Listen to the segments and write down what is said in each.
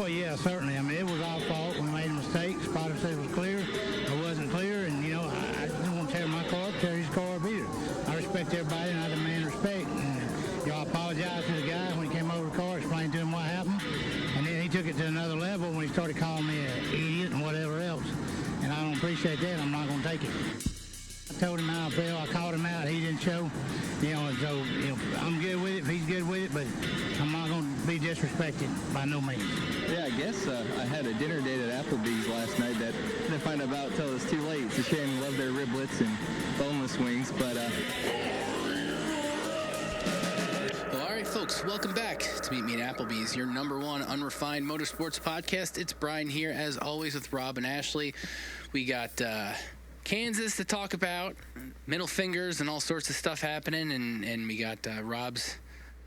Well, yeah, certainly. I mean, it was our fault. We made a mistake. Spotter said it was clear. It wasn't clear, and, you know, I didn't want to tear my car up, tear his car up either. I respect everybody, and I demand respect. And, you know, I apologized to the guy when he came over the car, explained to him what happened, and then he took it to another level when he started calling me an idiot and whatever else. And I don't appreciate that. I'm not going to take it. I told him how I felt. I called him out. He didn't show. You know, and so, you know, I'm good with it if he's good with it, but I'm not going to be disrespected by no means. Yeah, I guess I had a dinner date at Applebee's last night that I didn't find about until it was too late. It's a shame. Love their riblets and boneless wings, but... Well, all right, folks, welcome back to Meet Me at Applebee's, your number one unrefined motorsports podcast. It's Brian here, as always, with Rob and Ashley. We got Kansas to talk about, middle fingers and all sorts of stuff happening, and we got Rob's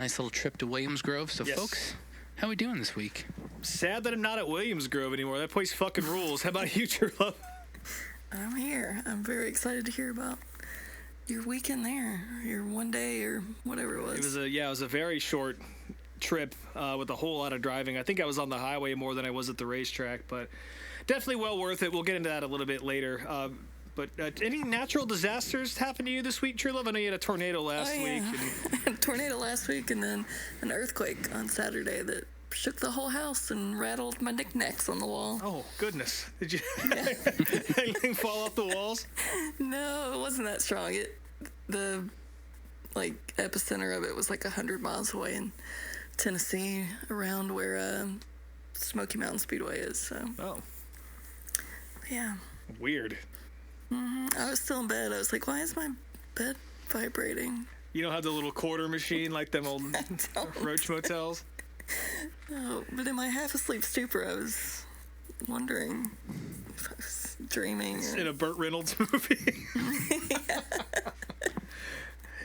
nice little trip to Williams Grove. So, yes. Folks, how we doing this week? Sad that I'm not at Williams Grove anymore. That place fucking rules. How about you, True Love? I'm here. I'm very excited to hear about your weekend there, your one day or whatever it was. It was a very short trip with a whole lot of driving. I think I was on the highway more than I was at the racetrack, but definitely well worth it. We'll get into that a little bit later. But any natural disasters happen to you this week, True Love? I know you had a tornado last week. I had a tornado last week and then an earthquake on Saturday that shook the whole house and rattled my knickknacks on the wall. Oh, goodness. Did you anything fall off the walls? No, it wasn't that strong. The epicenter of it was 100 miles away in Tennessee, around where Smoky Mountain Speedway is. So. Oh. Yeah. Weird. Mm-hmm. I was still in bed. I was like, why is my bed vibrating? You don't have the little quarter machine like them old roach motels? No, but in my half-asleep stupor, I was wondering if I was dreaming. In a Burt Reynolds movie? Yeah.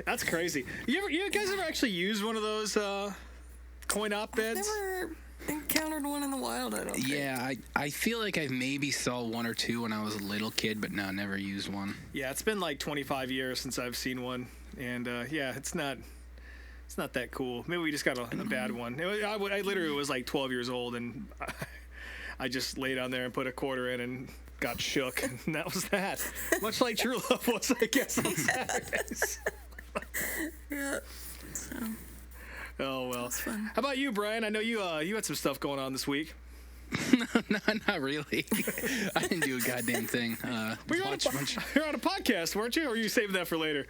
That's crazy. You guys ever actually used one of those coin-op beds? I've never encountered one in the wild, I don't think. Yeah, I feel like I maybe saw one or two when I was a little kid, but no, never used one. Yeah, it's been 25 years since I've seen one, and it's not that cool. Maybe we just got a bad one. I literally was 12 years old, and I just laid on there and put a quarter in and got shook, and that was that. Much like True Love was, I guess, on Saturdays. Yeah. So. Oh, well. That's fun. How about you, Brian? I know you had some stuff going on this week. No, not really. I didn't do a goddamn thing. You're on a podcast, weren't you? Or were you saving that for later?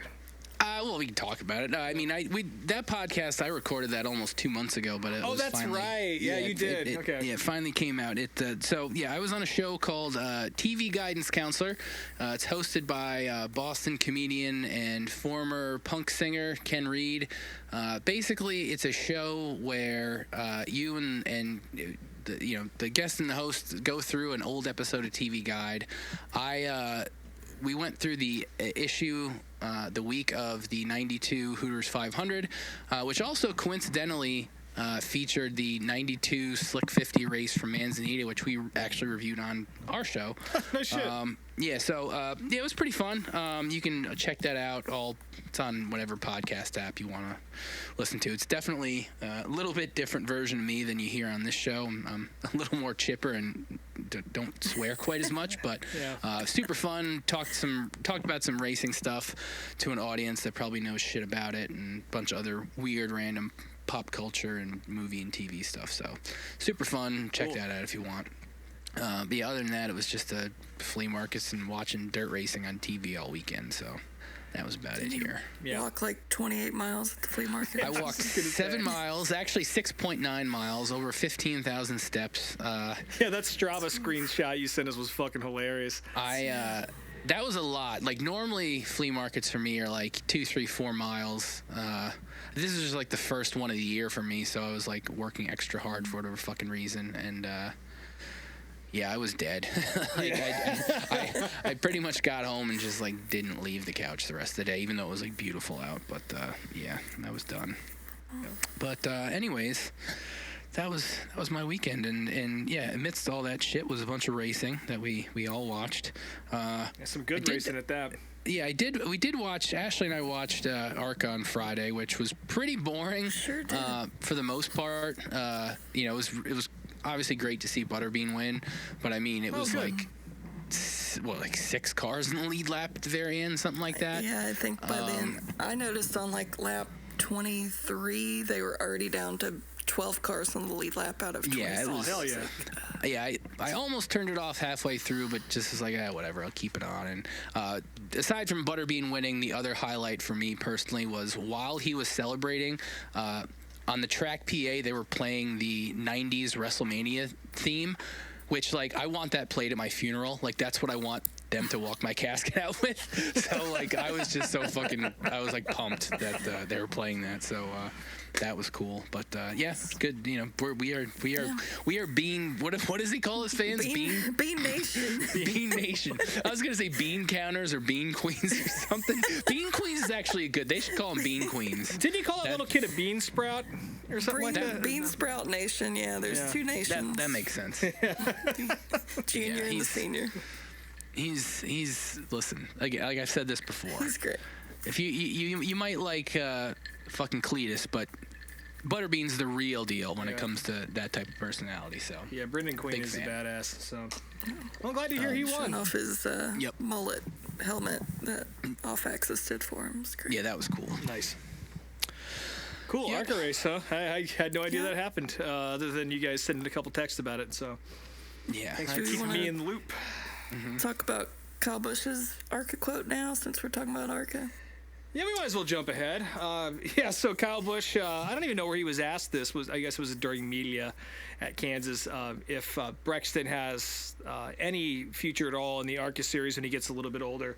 Well, we can talk about it. I mean, that podcast, I recorded that almost 2 months ago, but it was that's finally, right. Yeah, you did. Okay. Yeah, it finally came out. I was on a show called TV Guidance Counselor. It's hosted by Boston comedian and former punk singer Ken Reed. Basically, it's a show where you and the guest and the host go through an old episode of TV Guide. We went through the issue the week of the 92 Hooters 500, which also coincidentally featured the 92 Slick 50 race from Manzanita, which we actually reviewed on our show. No shit. It was pretty fun. You can check that out. It's on whatever podcast app you want to listen to. It's definitely a little bit different version of me than you hear on this show. I'm a little more chipper and don't swear quite as much, but super fun. Talked about some racing stuff to an audience that probably knows shit about it, and a bunch of other weird random pop culture and movie and TV stuff. So super fun. Check that out if you want. But yeah, other than that, it was just a flea markets and watching dirt racing on TV all weekend. So that was about it here. Yeah. Walk 28 miles at the flea market. I walked 7 miles, actually 6.9 miles, over 15,000 steps. That Strava screenshot you sent us was fucking hilarious. That was a lot. Normally flea markets for me are 2, 3, 4 miles. This is just the first one of the year for me, so I was working extra hard for whatever fucking reason, and I was dead. I pretty much got home and just didn't leave the couch the rest of the day, even though it was beautiful out. But I was done. But anyways, that was my weekend, and amidst all that shit was a bunch of racing that we all watched. Some good racing at that. Yeah, I did. We did watch. Ashley and I watched ARCA on Friday, which was pretty boring. Sure did. For the most part, it was obviously great to see Butterbean win, but I mean, it was good. like 6 cars in the lead lap at the very end, something like that. Yeah, I think by then I noticed on like lap 23 they were already down to 12 cars on the lead lap out of 26. Yeah, it was. Hell yeah. Yeah, I almost turned it off halfway through, but just was like, whatever, I'll keep it on. And aside from Butterbean winning, the other highlight for me personally was while he was celebrating, on the track PA, they were playing the 90s WrestleMania theme, which, like, I want that played at my funeral. Like, that's what I want them to walk my casket out with. So, like, I was just so I was, like, pumped that they were playing that. So, that was cool. But, yeah, good. You know, we are bean, what does he call his fans? Bean Nation. Bean Nation. I was going to say bean counters or bean queens or something. Bean queens is actually good. They should call them bean queens. Didn't he call that little kid a bean sprout or something like that? Bean Sprout Nation. Yeah, there's 2 nations. That makes sense. Junior and the senior. He's listen, like I've said this before. He's great. If you might like fucking Cletus, but Butterbean's the real deal when it comes to that type of personality. So Yeah, Brendan Quinn Big is a fan. badass. So I'm glad to hear he Showing won. off his Yep. mullet helmet that Off Axis did for him. It's great. yeah, that was cool. Nice. Cool, Yep. ARCA race, huh? I had no idea Yeah. that happened, other than you guys sending a couple texts about it. So Yeah, thanks Do for you keeping wanna- me in the loop. Talk about Kyle Busch's ARCA quote now, since we're talking about ARCA. Yeah, we might as well jump ahead. So Kyle Busch, I don't even know where he was asked this. I guess it was during media at Kansas, if Brexton has any future at all in the ARCA series when he gets a little bit older.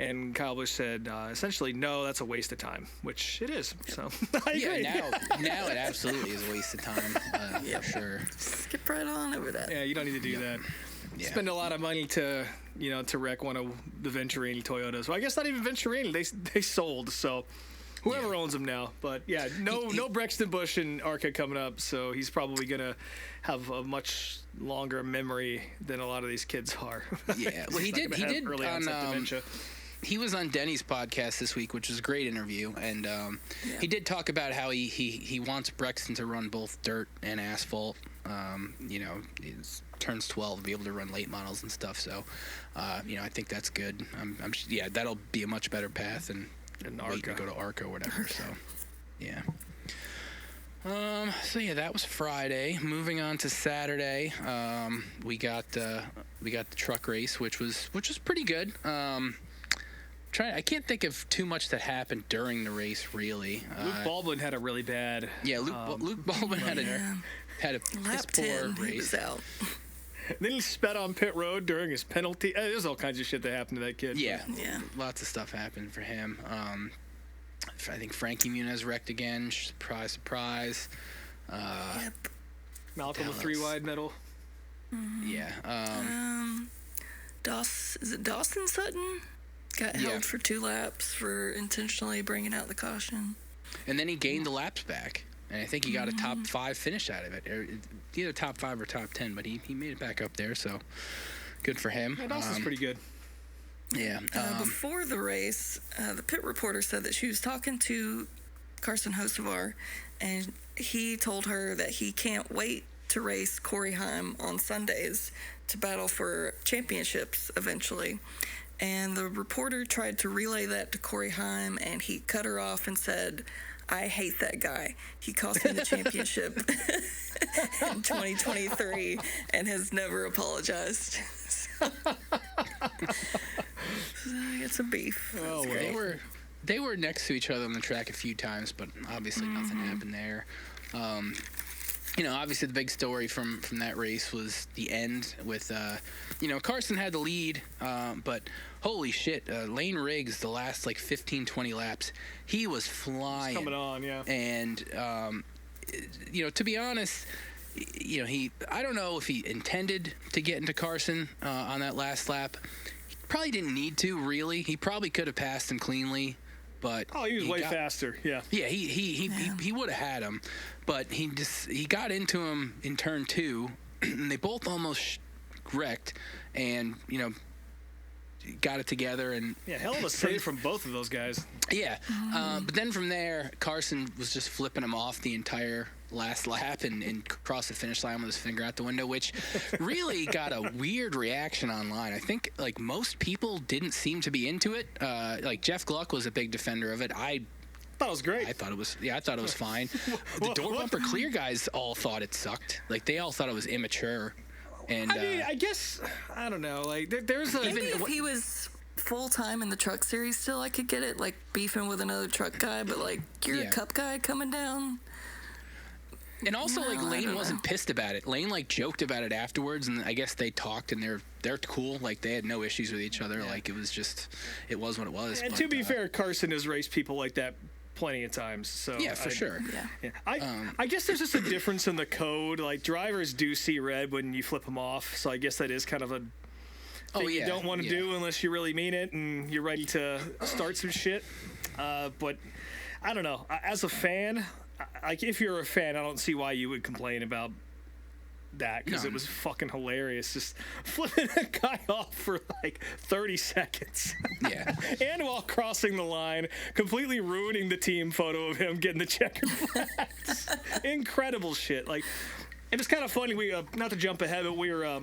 And Kyle Busch said, essentially, no, that's a waste of time, which it is. So I agree. now it absolutely is a waste of time, for sure. Skip right on over that. Yeah, you don't need to do that. Yeah. Spend a lot of money to wreck one of the Venturini Toyotas. Well, I guess not even Venturini. They sold. So whoever owns them now. But yeah, no Brexton Busch in ARCA coming up. So he's probably gonna have a much longer memory than a lot of these kids are. Yeah, well, he He's not did. gonna He have did early on. onset dementia. He was on Denny's podcast this week, which was a great interview, and he did talk about how he wants Brexton to run both dirt and asphalt. He turns 12 to be able to run late models and stuff. So, I think that's good. That'll be a much better path than waiting to go to ARCA or whatever. So, yeah. That was Friday. Moving on to Saturday, we got the truck race, which was pretty good. I can't think of too much that happened during the race, really. Luke Baldwin had a really bad. Yeah, Luke Baldwin had a piss Lap poor 10, he race. was out. Then he sped on pit road during his penalty. There's all kinds of shit that happened to that kid. Yeah, Yeah. lots of stuff happened for him. I think Frankie Muniz wrecked again. Surprise, surprise. Yep. Malcolm Hell with 3 wide middle. Yeah. Is it Dawson Sutton? Got held for 2 laps for intentionally bringing out the caution. And then he gained the laps back. And I think he got a top 5 finish out of it. Either top 5 or top 10, but he made it back up there, so good for him. Yeah, Dawson's pretty good. Yeah. Before the race, the pit reporter said that she was talking to Carson Hocevar, and he told her that he can't wait to race Corey Haim on Sundays to battle for championships eventually. And the reporter tried to relay that to Corey Haim, and he cut her off and said, "I hate that guy. He cost me the championship in 2023 and has never apologized." It's a beef. Oh, That's well. great. They were next to each other on the track a few times, but obviously nothing happened there. Obviously the big story from that race was the end with, Carson had the lead, but holy shit, Lane Riggs, the last 15, 20 laps, he was flying. Coming on, yeah. And, to be honest, I don't know if he intended to get into Carson on that last lap. He probably didn't need to, really. He probably could have passed him cleanly. But Oh, he was way faster, yeah. yeah, he would have had him, but he got into him in turn 2, and they both almost wrecked. And got it together. And Yeah, hell of a save from both of those guys. yeah, but then from there, Carson was just flipping him off the entire last lap and crossed the finish line with his finger out the window, which really got a weird reaction online. I think like most people didn't seem to be into it. Like Jeff Gluck was a big defender of it. I thought it was great. I thought it was fine. The door bumper clear guys all thought it sucked. Like they all thought it was immature. And I mean, I guess I don't know. Like there's a Maybe if he was full time in the truck series, still I could get it. Like beefing with another truck guy, but like you're a cup guy coming down. And also, like, I Lane don't wasn't know. pissed about it. Lane, like, joked about it afterwards, and I guess they talked, and they're cool. Like, they had no issues with each other. Like, it was what it was. And but, to be fair, Carson has raced people like that plenty of times. So yeah, for sure. Yeah. I guess there's just a difference in the code. Like drivers do see red when you flip them off, so I guess that is kind of a thing you don't want to do unless you really mean it and you're ready to start some shit. But I don't know. As a fan, like if you're a fan, I don't see why you would complain about that because it was fucking hilarious just flipping a guy off for like 30 seconds. Yeah. And while crossing the line, completely ruining the team photo of him getting the checkered flags. Incredible shit. Like, it was kind of funny. We not to jump ahead, but we were I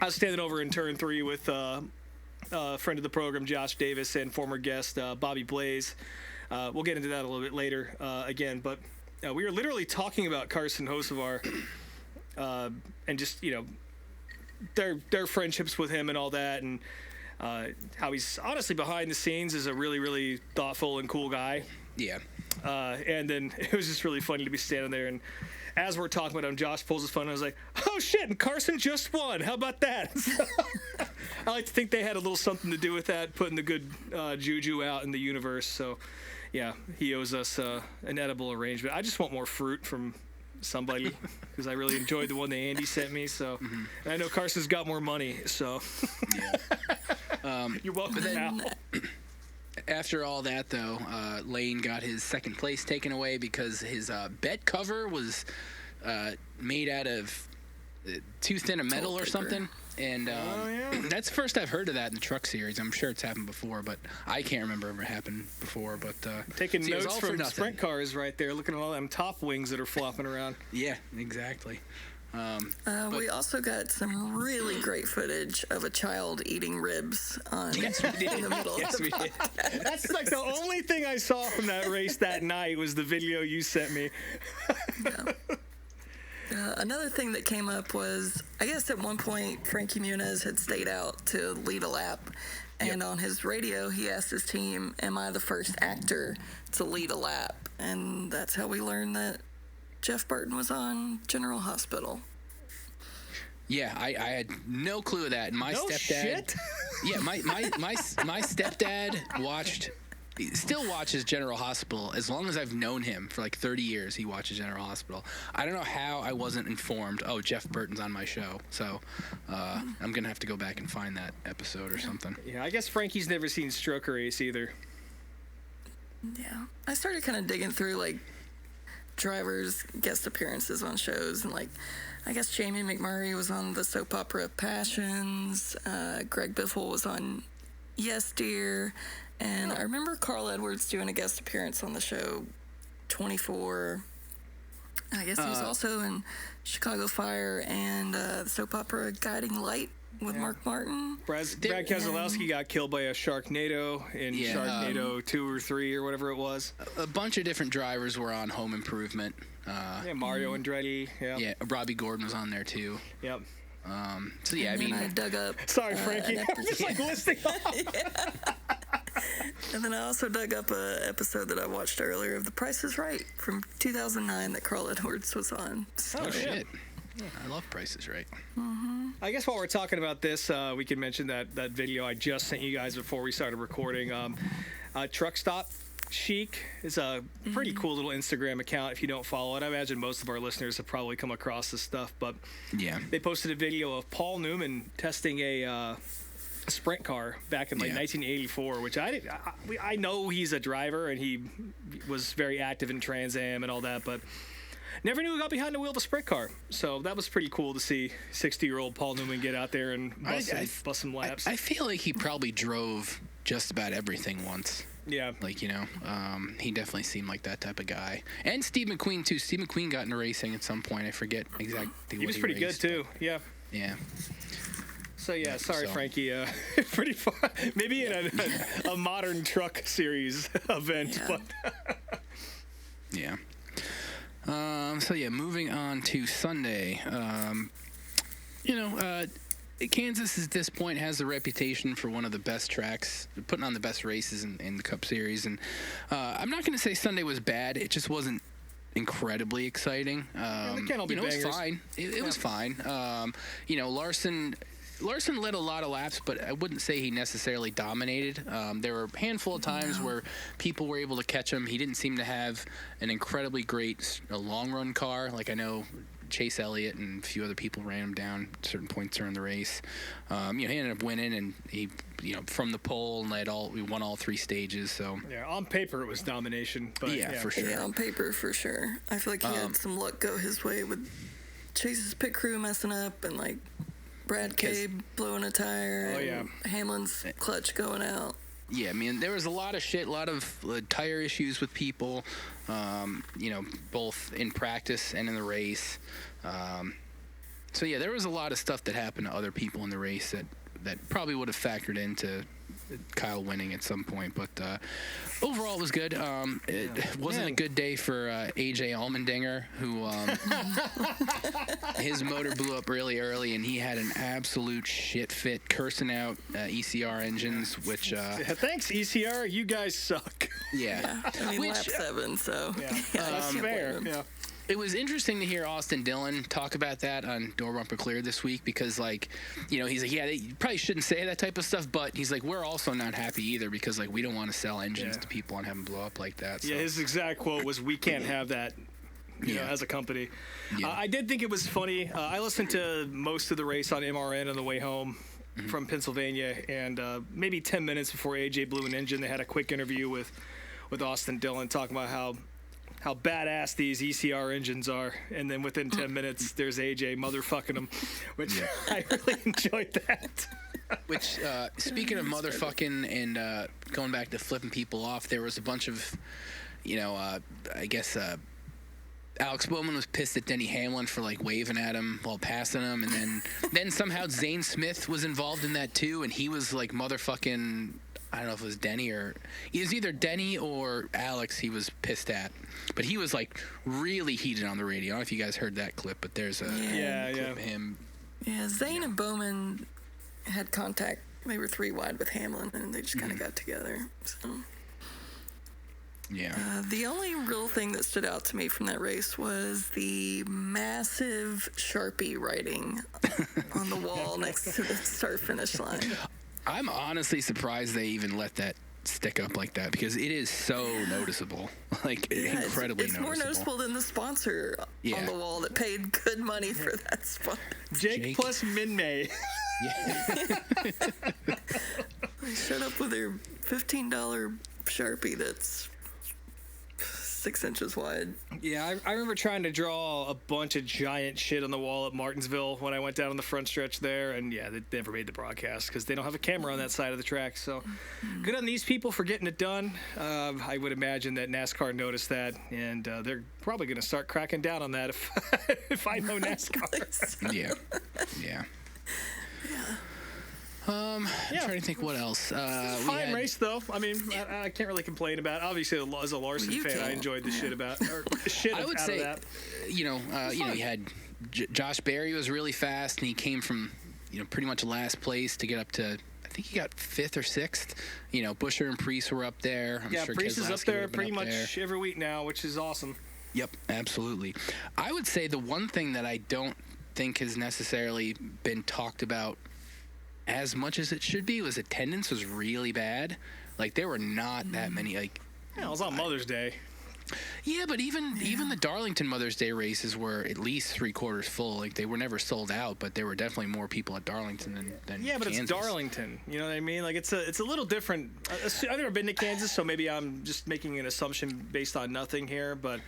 was standing over in turn 3 with a friend of the program, Josh Davis, and former guest Bobby Blaze. We'll get into that a little bit later again, but we were literally talking about Carson Hocevar and just, you know, their friendships with him and all that, and how he's honestly behind the scenes is a really, really thoughtful and cool guy. Yeah. And then it was just really funny to be standing there, and as we're talking about him, Josh pulls his phone, and I was like, oh shit, and Carson just won. How about that? So, I like to think they had a little something to do with that, putting the good juju out in the universe. So, yeah, he owes us an edible arrangement. I just want more fruit from somebody because I really enjoyed the one that Andy sent me. So, and I know Carson's got more money. So, you're welcome now. After all that, though, Lane got his second place taken away because his bed cover was made out of too thin a metal or something. And that's the first I've heard of that in the truck series. I'm sure it's happened before, but I can't remember ever happened before. But taking see, it was notes all for from nothing. sprint cars right there, looking at all them top wings that are flopping around. Yeah, exactly. We also got some really great footage of a child eating ribs on Yes, we did. in the middle Yes, of the we did. That's like the only thing I saw from that race that night was the video you sent me. Another thing that came up was, I guess at one point, Frankie Muniz had stayed out to lead a lap. And on his radio, he asked his team, am I the first actor to lead a lap? And that's how we learned that Jeff Burton was on General Hospital. Yeah, I had no clue of that. And my No stepdad. shit? Yeah, my stepdad still watches General Hospital. As long as I've known him for like 30 years, he watches General Hospital. I don't know how I wasn't informed. Oh, Jeff Burton's on my show. So I'm gonna have to go back and find that episode or something. Yeah, I guess Frankie's never seen Stroker Race either. Yeah. I started kind of digging through, like, drivers' guest appearances on shows, and, like, I guess Jamie McMurray was on the soap opera Passions. Greg Biffle was on Yes Dear. And I remember Carl Edwards doing a guest appearance on the show 24. I guess he was also in Chicago Fire and the soap opera Guiding Light with Mark Martin. Brad Keselowski got killed by a Sharknado in Sharknado 2 or 3 or whatever it was. A bunch of different drivers were on Home Improvement. Mario Andretti. Yeah, Robbie Gordon was on there too. Yep. So yeah, I mean, I dug up. Sorry, Frankie. I'm just like listing off. And then I also dug up an episode that I watched earlier of The Price is Right from 2009 that Carl Edwards was on. So, oh shit. I love Price is Right. I guess while we're talking about this, we can mention that video I just sent you guys before we started recording. Truck Stop Chic is a pretty cool little Instagram account if you don't follow it. I imagine most of our listeners have probably come across this stuff, but Yeah. they posted a video of Paul Newman testing a sprint car back in 1984, which I know he's a driver and he was very active in Trans Am and all that, but never knew he got behind the wheel of a sprint car. So that was pretty cool to see 60-year-old Paul Newman get out there and bust some laps. I feel like he probably drove just about everything once. Yeah. Like, he definitely seemed like that type of guy. And Steve McQueen, too. Steve McQueen got into racing at some point. I forget exactly what he was pretty raced. good, too. Yeah. Yeah. So, yeah, sorry, Frankie. Pretty far. Maybe in a modern truck series event. Yeah. But Yeah. Moving on to Sunday. Kansas at this point has the reputation for one of the best tracks, putting on the best races in the Cup Series. And I'm not going to say Sunday was bad. It just wasn't incredibly exciting. It was fine. It was fine. Larson led a lot of laps, but I wouldn't say he necessarily dominated. There were a handful of times where people were able to catch him. He didn't seem to have an incredibly great long-run car. Like, I know Chase Elliott and a few other people ran him down at certain points during the race. He ended up winning, and he, from the pole, and we won all 3 stages. So yeah, on paper it was domination. But for sure. Yeah, on paper for sure. I feel like he had some luck go his way with Chase's pit crew messing up and like Brad Cabe blowing a tire. Oh yeah, Hamlin's clutch going out. Yeah, I mean, there was a lot of shit, a lot of tire issues with people, both in practice and in the race. There was a lot of stuff that happened to other people in the race that probably would have factored into Kyle winning at some point. But overall, it was good. It wasn't a good day for AJ Allmendinger, who his motor blew up really early, and he had an absolute shit fit, cursing out ECR engines, which... thanks, ECR. You guys suck. Yeah. I mean, lap 7, so... Yeah, that's fair. Yeah. It was interesting to hear Austin Dillon talk about that on Door Bumper Clear this week because, he's like, you probably shouldn't say that type of stuff, but he's like, we're also not happy either because, we don't want to sell engines to people and have them blow up like that. So. Yeah, his exact quote was, we can't have that, as a company. Yeah. I did think it was funny. I listened to most of the race on MRN on the way home from Pennsylvania, and maybe 10 minutes before AJ blew an engine, they had a quick interview with Austin Dillon talking about how badass these ECR engines are, and then within 10 minutes there's AJ motherfucking them, which I really enjoyed that. Which, speaking of motherfucking and going back to flipping people off, there was a bunch of, Alex Bowman was pissed at Denny Hamlin for waving at him while passing him, and then somehow Zane Smith was involved in that too, and he was motherfucking. I don't know if it was Denny or... It was either Denny or Alex he was pissed at. But he was, really heated on the radio. I don't know if you guys heard that clip, but there's a clip of him. Yeah, Zane and Bowman had contact. They were 3 wide with Hamlin, and they just kind of got together. So... Yeah. The only real thing that stood out to me from that race was the massive Sharpie writing on the wall next to the start-finish line. I'm honestly surprised they even let that stick up like that because it is so noticeable, incredibly it's noticeable. More noticeable than the sponsor on the wall that paid good money for that spot. Jake plus Min May. Yeah. They showed up with their $15 Sharpie that's 6 inches wide. Yeah, I remember trying to draw a bunch of giant shit on the wall at Martinsville when I went down on the front stretch there, and they never made the broadcast because they don't have a camera on that side of the track. So good on these people for getting it done. I would imagine that NASCAR noticed that, and they're probably going to start cracking down on that if I know NASCAR. Yeah. I'm trying to think what else. Fine race though. I mean, I can't really complain about it. Obviously, as a Larson fan, I enjoyed the shit about I would say, that. You had Josh Berry was really fast, and he came from pretty much last place to get up to. I think he got 5th or 6th. Buscher and Priest were up there. I'm sure Priest is up there pretty much there. every week now, which is awesome. Yep, absolutely. I would say the one thing that I don't think has necessarily been talked about as much as it should be was attendance was really bad. There were not that many. It was on Mother's Day. Yeah, but even the Darlington Mother's Day races were at least 3/4 full. They were never sold out, but there were definitely more people at Darlington than but Kansas. It's Darlington. You know what I mean? It's a little different. I've never been to Kansas, so maybe I'm just making an assumption based on nothing here. But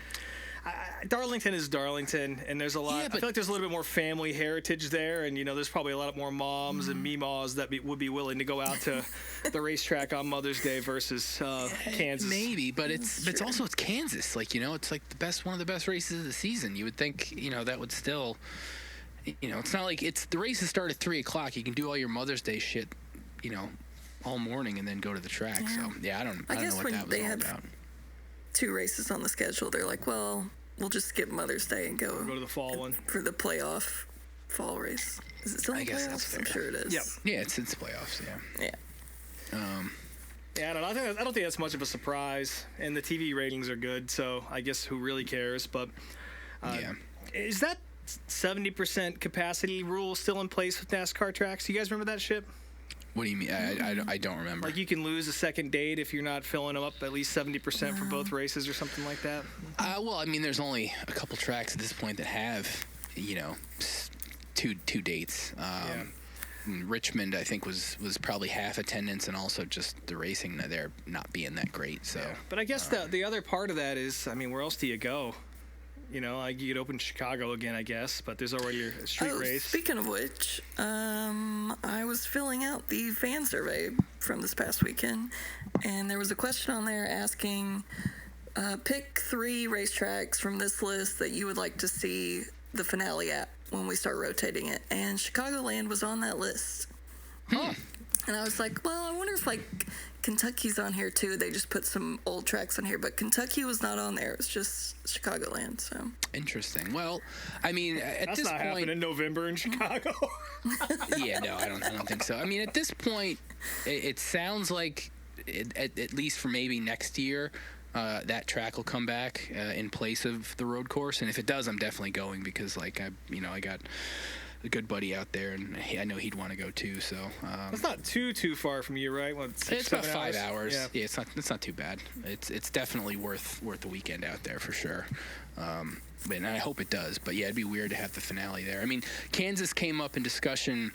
Darlington is Darlington, and there's a lot. I feel like there's a little bit more family heritage there, and there's probably a lot more moms and meemaws that would be willing to go out to the racetrack on Mother's Day versus Kansas. Maybe, but it's Kansas. Like it's like one of the best races of the season. You would think that would still. It's not like the races start at 3:00. You can do all your Mother's Day shit, all morning and then go to the track. Yeah. So I don't know guess what when that was they all have about. 2 races on the schedule, they're like, well, we'll just skip Mother's Day and go to the fall one for the playoff fall race. Is it still in the guess playoffs? that's fair. I'm sure it is. Yep. Yeah, it's playoffs. Yeah. Yeah. I don't know. I don't think that's much of a surprise, and the TV ratings are good, so I guess who really cares? But is that 70% capacity rule still in place with NASCAR tracks? You guys remember that shit? What do you mean? I don't remember. Like you can lose a second date if you're not filling them up at least 70% for both races or something like that? Well, I mean, there's only a couple tracks at this point that have, two dates. Richmond, I think, was probably half attendance, and also just the racing there not being that great. So, but I guess the other part of that is, I mean, where else do you go? You could open Chicago again, I guess, but there's already a street race. Speaking of which, I was filling out the fan survey from this past weekend, and there was a question on there asking, pick 3 racetracks from this list that you would like to see the finale at when we start rotating it, and Chicagoland was on that list. And I was like, well, I wonder if Kentucky's on here too. They just put some old tracks on here, but Kentucky was not on there. It was just Chicagoland. So interesting. Well, I mean, at That's this not point, happening in November in Chicago. yeah, no, I don't think so. I mean, at this point, it sounds like at least for maybe next year, that track will come back in place of the road course, and if it does, I'm definitely going because I got a good buddy out there, and I know he'd want to go too. So It's not too far from you, right? What, 6, it's about 7 5 hours. Yeah. It's not too bad. It's definitely worth the weekend out there for sure. And I hope it does. But yeah, it'd be weird to have the finale there. I mean, Kansas came up in discussion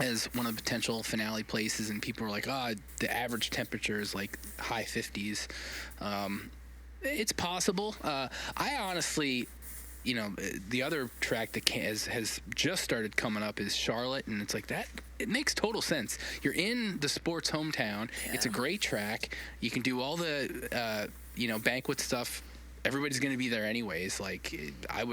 as one of the potential finale places, and people were like, the average temperature is like high 50s. It's possible. I honestly, the other track that has just started coming up is Charlotte, and it's like that. It makes total sense. You're in the sports hometown. Yeah. It's a great track. You can do all the, banquet stuff. Everybody's going to be there anyways. Like, I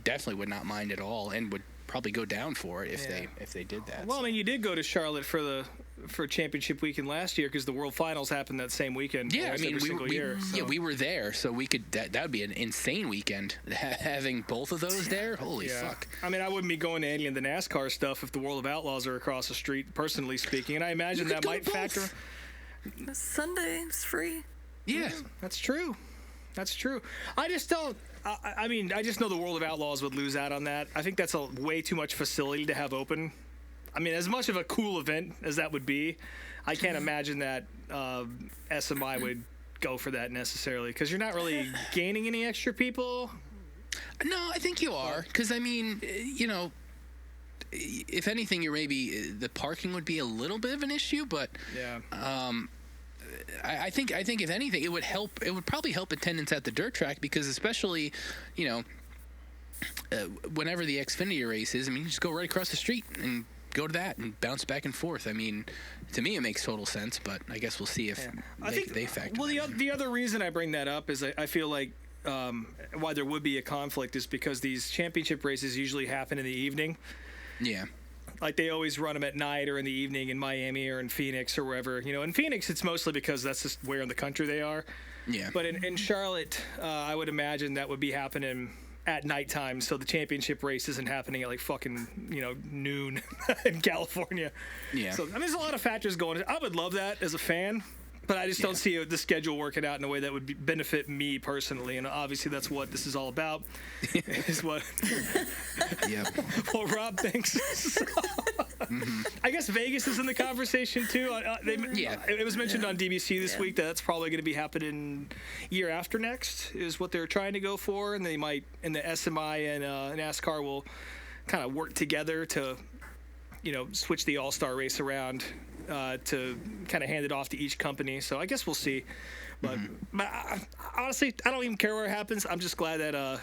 definitely would not mind at all, and would probably go down for it if they did that. Well, I mean, you did go to Charlotte for championship weekend last year because the World Finals happened that same weekend. Yeah, I mean, we we were there, so we could. That would be an insane weekend having both of those there. Holy fuck! I mean, I wouldn't be going to any of the NASCAR stuff if the World of Outlaws are across the street. Personally speaking, and I imagine that might factor. Sunday is free. Yeah, that's true. That's true. I just don't. I mean, I just know the World of Outlaws would lose out on that. I think that's a way too much facility to have open. I mean, as much of a cool event as that would be, I can't imagine that SMI would go for that necessarily, because you're not really gaining any extra people. No, I think you are, because I mean, if anything, the parking would be a little bit of an issue, but yeah. I think if anything, it would help. It would probably help attendance at the dirt track, because especially, whenever the Xfinity race is, I mean, you just go right across the street and go to that and bounce back and forth. I mean, to me, it makes total sense, but I guess we'll see if they factor. Well, the other reason I bring that up is I feel like why there would be a conflict is because these championship races usually happen in the evening. Yeah. Like they always run them at night or in the evening in Miami or in Phoenix or wherever. In Phoenix, it's mostly because that's just where in the country they are. Yeah. But in Charlotte, I would imagine that would be happening at nighttime, so the championship race isn't happening at like fucking noon in California. Yeah. So I mean, there's a lot of factors going. I would love that as a fan, but I just don't see the schedule working out in a way that would benefit me personally. And obviously, that's what this is all about. Is what. Yeah. Well, Rob thinks. Mm-hmm. I guess Vegas is in the conversation too. It was mentioned on DBC this week that that's probably going to be happening year after next is what they're trying to go for, and they might, and the SMI and NASCAR will kind of work together to, switch the All-Star race around to kind of hand it off to each company. So I guess we'll see. But honestly, I don't even care where it happens. I'm just glad that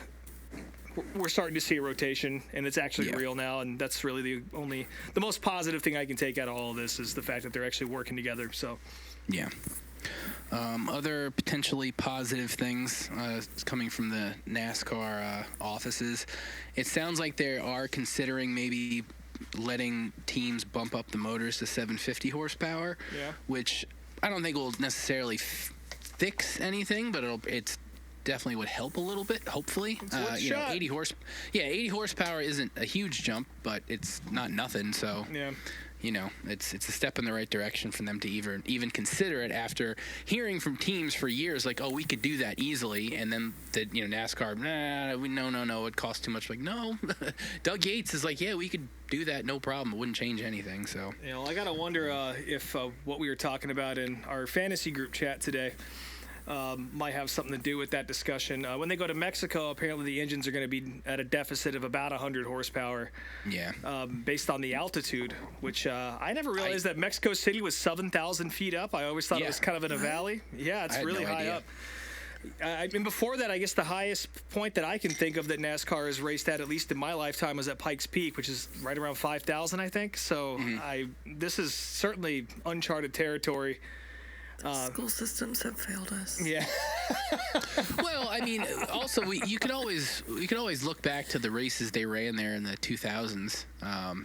we're starting to see a rotation, and it's actually real now, and that's really the most positive thing I can take out of all of this is the fact that they're actually working together. So, yeah. Other potentially positive things coming from the NASCAR offices. It sounds like they are considering maybe letting teams bump up the motors to 750 horsepower, which I don't think will necessarily fix anything, but it's definitely would help a little bit, hopefully. 80 horsepower isn't a huge jump, but it's not nothing, so it's a step in the right direction for them to even consider it after hearing from teams for years like, oh, we could do that easily, and then NASCAR, no, it costs too much. Like, no. Doug Yates is like, yeah, we could do that, no problem. It wouldn't change anything. So I gotta wonder if what we were talking about in our fantasy group chat today might have something to do with that discussion. When they go to Mexico, apparently the engines are going to be at a deficit of about 100 horsepower. Yeah. Based on the altitude, which I never realized that Mexico City was 7,000 feet up. I always thought it was kind of in a valley. Yeah, it's really high up. And before that, I guess the highest point that I can think of that NASCAR has raced at least in my lifetime, was at Pikes Peak, which is right around 5,000, I think. So this is certainly uncharted territory. School systems have failed us. Yeah. Well, I mean, also you could always look back to the races they ran there in the 2000s,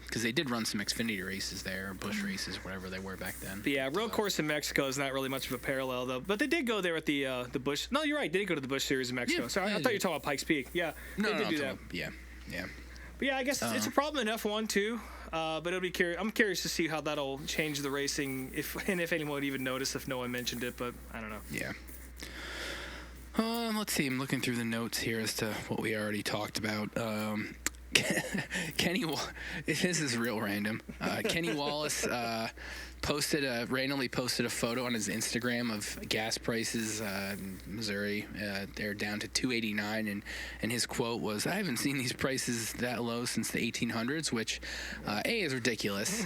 because they did run some Xfinity races there, or Busch races, whatever they were back then. But yeah, road course in Mexico is not really much of a parallel though. But they did go there at the Busch. No, you're right. They did go to the Busch Series in Mexico. Sorry, I thought you were talking about Pikes Peak. Yeah, they did do that. Yeah. But yeah, I guess it's a problem in F1 too. But it'll be I'm curious to see how that'll change the racing, if anyone would even notice if no one mentioned it. But I don't know. Yeah. Let's see. I'm looking through the notes here as to what we already talked about. Kenny, this is real random. Kenny Wallace randomly posted a photo on his Instagram of gas prices in Missouri. They're down to $2.89, and his quote was, "I haven't seen these prices that low since the 1800s," which is ridiculous.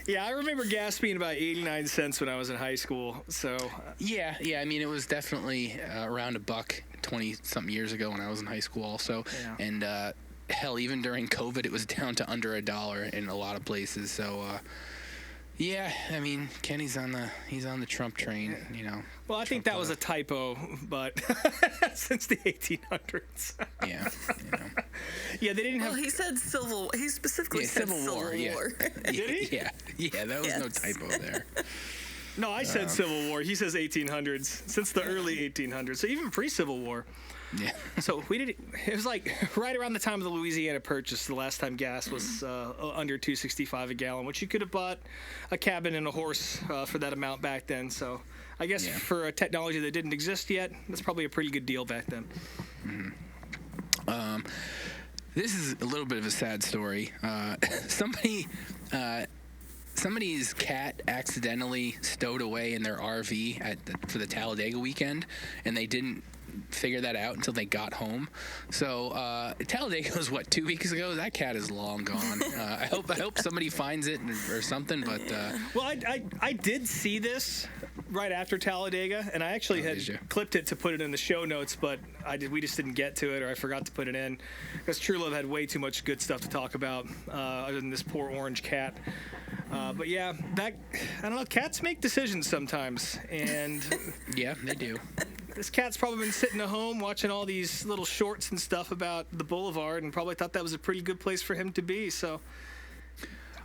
Yeah, I remember gas being about 89 cents when I was in high school. So yeah. I mean, it was definitely around $1 20-something years ago when I was in high school also. Yeah. And hell, even during COVID, it was down to under $1 in a lot of places. So yeah, I mean, Kenny's on the Trump train, Well, I think that was a typo, but since the 1800s. Yeah. Yeah, they didn't have. Well, he said civil. He specifically said Civil War. Did he? Yeah, that was no typo there. No, I said Civil War. He says 1800s, since the early 1800s. So even pre-Civil War. Yeah. So it was like right around the time of the Louisiana Purchase, the last time gas was under $2.65 a gallon, which you could have bought a cabin and a horse for that amount back then. So I guess for a technology that didn't exist yet, that's probably a pretty good deal back then. Mm-hmm. This is a little bit of a sad story. Somebody's cat accidentally stowed away in their RV for the Talladega weekend, and they didn't figure that out until they got home. So Talladega was 2 weeks ago. That cat is long gone. I hope somebody finds it or something. But well, I did see this right after Talladega, and I actually had clipped it to put it in the show notes, but we just didn't get to it, or I forgot to put it in because True Love had way too much good stuff to talk about other than this poor orange cat. But yeah, I don't know. Cats make decisions sometimes, and yeah, they do. This cat's probably been sitting at home watching all these little shorts and stuff about the boulevard, and probably thought that was a pretty good place for him to be. So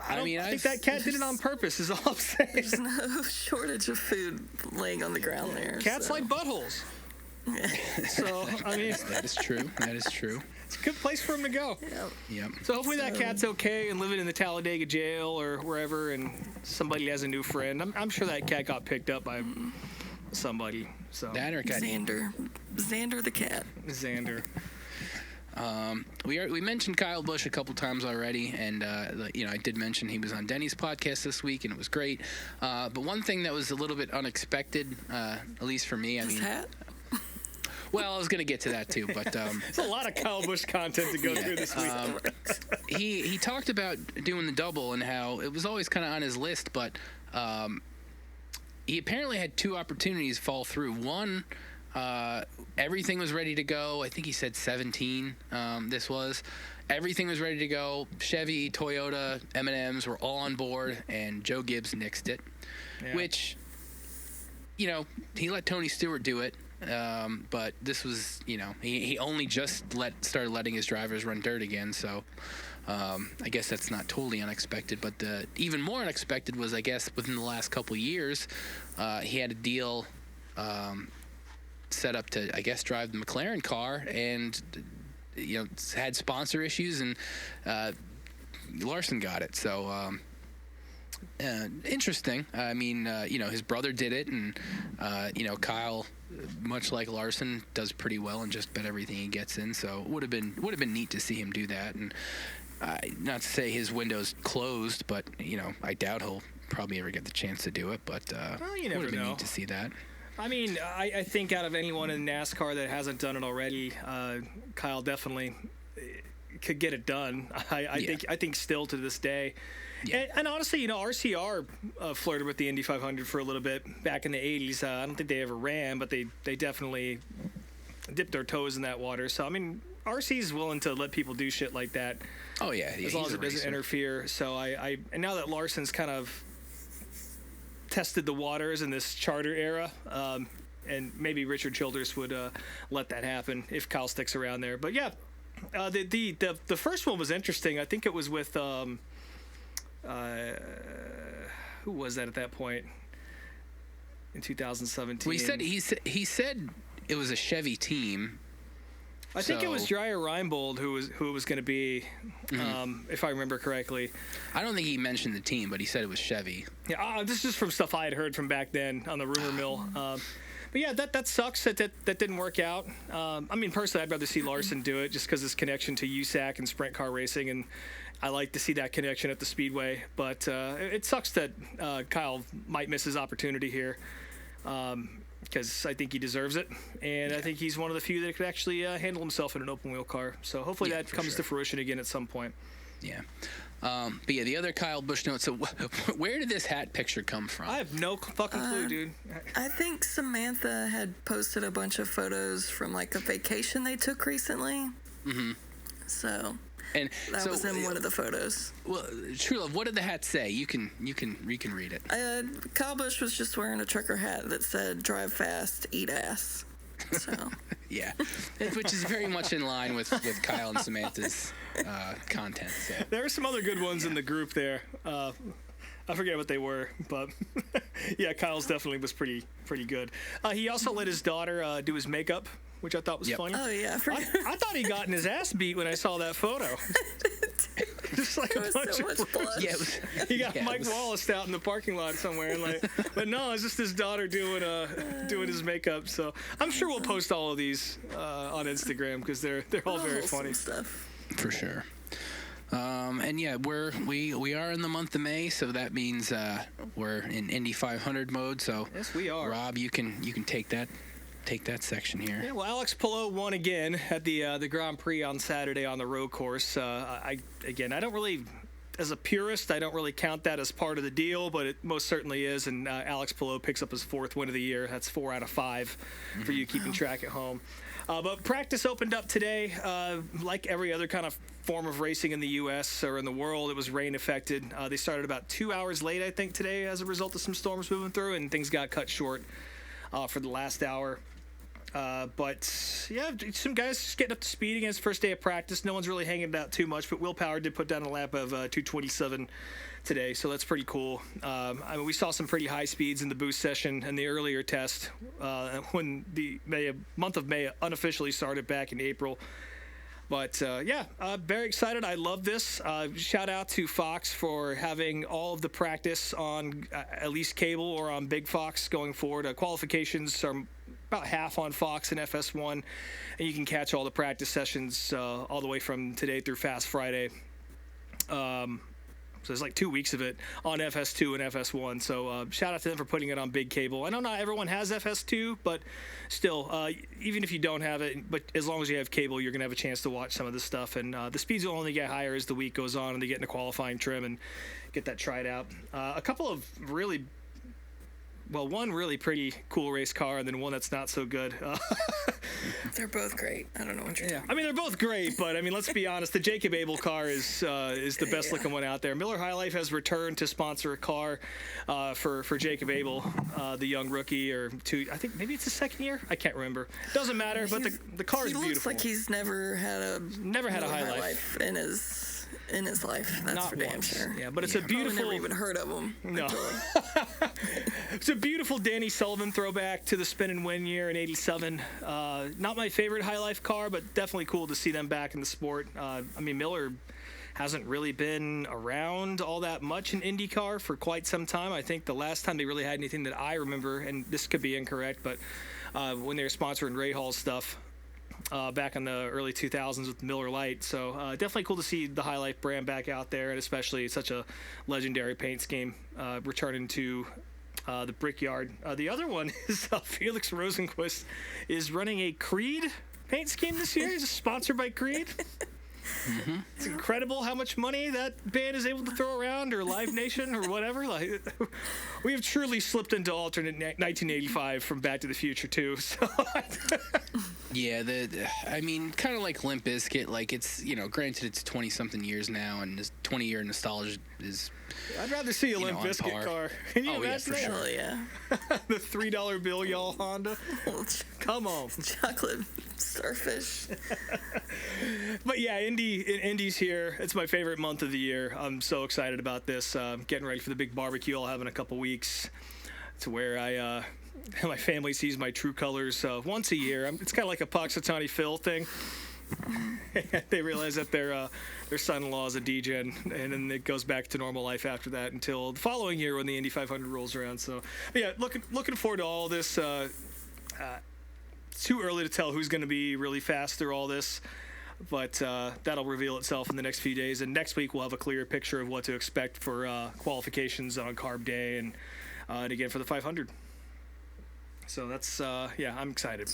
I think that cat did it on purpose. Is all I'm saying. There's no shortage of food laying on the ground there. Cats like buttholes. So I mean, that is true. That is true. It's a good place for him to go. Yep. So hopefully that cat's okay and living in the Talladega jail or wherever, and somebody has a new friend. I'm sure that cat got picked up by somebody. So that or got Xander the cat. Xander. We mentioned Kyle Busch a couple times already, and I did mention he was on Denny's podcast this week, and it was great. But one thing that was a little bit unexpected, at least for me, His hat? Well, I was going to get to that too, but it's a lot of Kyle Busch content to go through this week. He talked about doing the double and how it was always kind of on his list, but he apparently had 2 opportunities fall through. One, everything was ready to go. I think he said 17. This was. Everything was ready to go. Chevy, Toyota, M&Ms were all on board, and Joe Gibbs nixed it, which, you know, he let Tony Stewart do it. But this was, you know, he only just started letting his drivers run dirt again. So I guess that's not totally unexpected. But the even more unexpected was, I guess, within the last couple of years, he had a deal set up to, I guess, drive the McLaren car, and you know, had sponsor issues, and Larson got it. So interesting. I mean, you know, his brother did it, and you know, Kyle, much like Larson, does pretty well in just about everything he gets in. So it would have been neat to see him do that. And not to say his window's closed, but you know, I doubt he'll probably ever get the chance to do it. But well, you never would have been know. neat to see that. I mean, I think out of anyone in NASCAR that hasn't done it already, Kyle definitely could get it done. I think still to this day. Yeah. And honestly, you know, RCR flirted with the Indy 500 for a little bit back in the 80s. I don't think they ever ran, but they definitely dipped their toes in that water. So, I mean, RC's willing to let people do shit like that. Oh, yeah. As long as it doesn't interfere. So, and now that Larson's kind of tested the waters in this charter era, and maybe Richard Childress would let that happen if Kyle sticks around there. But yeah, the first one was interesting. I think it was with who was that at that point in 2017? Well, he said it was a Chevy team. I think it was Dreyer Reinbold who was going to be, if I remember correctly. I don't think he mentioned the team, but he said it was Chevy. Yeah, this is from stuff I had heard from back then on the rumor mill. But yeah, that sucks that didn't work out. I mean, personally, I'd rather see Larson do it just because his connection to USAC and sprint car racing, and I like to see that connection at the Speedway. But it sucks that Kyle might miss his opportunity here. Because I think he deserves it, and I think he's one of the few that could actually handle himself in an open wheel car. So hopefully that comes to fruition again at some point. Yeah. But yeah, the other Kyle Busch note. So where did this hat picture come from? I have no fucking clue, dude. I think Samantha had posted a bunch of photos from like a vacation they took recently. Mm-hmm. So and that was in one of the photos. Well, True Love, what did the hat say? You can read it. Kyle Busch was just wearing a trucker hat that said "Drive fast, eat ass." So yeah, which is very much in line with Kyle and Samantha's content. So. There were some other good ones in the group there. I forget what they were, but yeah, Kyle's definitely was pretty good. He also let his daughter do his makeup, which I thought was funny. Oh yeah, I thought he gotten his ass beat when I saw that photo. Just like a bunch of blood. Yeah, he got Mike Wallace out in the parking lot somewhere, and but no, it's just his daughter doing his makeup. So I'm sure we'll post all of these on Instagram because they're all very funny stuff. For sure. And yeah, we are in the month of May, so that means we're in Indy 500 mode. So yes, we are. Rob, you can take that section here. Yeah, well, Alex Palou won again at the Grand Prix on Saturday on the road course. I don't really, as a purist, I don't really count that as part of the deal, but it most certainly is. And Alex Palou picks up his 4th win of the year. That's 4 out of 5 for you keeping track at home. But practice opened up today. Like every other kind of form of racing in the U.S. or in the world, it was rain affected. They started about 2 hours late, I think, today as a result of some storms moving through, and things got cut short for the last hour. But yeah, some guys just getting up to speed against first day of practice. No one's really hanging it out too much, but Will Power did put down a lap of 2:27 today, so that's pretty cool. I mean, we saw some pretty high speeds in the boost session and the earlier test when the month of May unofficially started back in April. But very excited. I love this. Shout out to Fox for having all of the practice on at least cable or on Big Fox going forward. Qualifications are about half on Fox and FS1, and you can catch all the practice sessions all the way from today through Fast Friday. So there's like 2 weeks of it on FS2 and FS1. So shout out to them for putting it on big cable. I know not everyone has FS2, but still, even if you don't have it, but as long as you have cable, you're going to have a chance to watch some of this stuff. And the speeds will only get higher as the week goes on and they get into qualifying trim and get that tried out. A couple of really one really pretty cool race car, and then one that's not so good. They're both great. I don't know what you're talking I mean, they're both great, but I mean, let's be honest. The Jacob Abel car is the best looking one out there. Miller High Life has returned to sponsor a car for Jacob Abel, the young rookie, or two. I think maybe it's his second year. I can't remember. Doesn't matter. But the car is beautiful. He looks like he's never had a High Life in his life. That's Not for damn once. sure. Yeah, but it's a beautiful. I've never even heard of him. No. It's a beautiful Danny Sullivan throwback to the spin and win year in '87. Not my favorite High Life car, but definitely cool to see them back in the sport. I mean, Miller hasn't really been around all that much in IndyCar for quite some time. I think the last time they really had anything that I remember, and this could be incorrect, but when they were sponsoring Ray Hall stuff back in the early 2000s with Miller Lite. So definitely cool to see the High Life brand back out there, and especially such a legendary paint scheme returning to the Brickyard. The other one is Felix Rosenquist is running a Creed paint scheme this year. He's sponsored by Creed. Mm-hmm. It's incredible how much money that band is able to throw around, or Live Nation, or whatever. Like, we have truly slipped into alternate 1985 from Back to the Future too. So. Yeah, I mean, kind of like Limp Bizkit. Like, it's, granted it's 20-something years now, and this 20-year nostalgia is. I'd rather see a Limp Bizkit car. Can you imagine for that? sure. Hell yeah. The $3 bill, y'all Honda. Come on. Chocolate starfish. But yeah, Indy's here. It's my favorite month of the year. I'm so excited about this. Getting ready for the big barbecue I'll have in a couple weeks, to where my family sees my true colors once a year. It's kind of like a Puxatawny Phil thing. They realize that their son-in-law is a degen, and then it goes back to normal life after that until the following year when the Indy 500 rolls around. So, yeah, looking forward to all this. It's too early to tell who's going to be really fast through all this, but that'll reveal itself in the next few days. And next week we'll have a clearer picture of what to expect for qualifications on Carb Day and again for the 500. So that's I'm excited.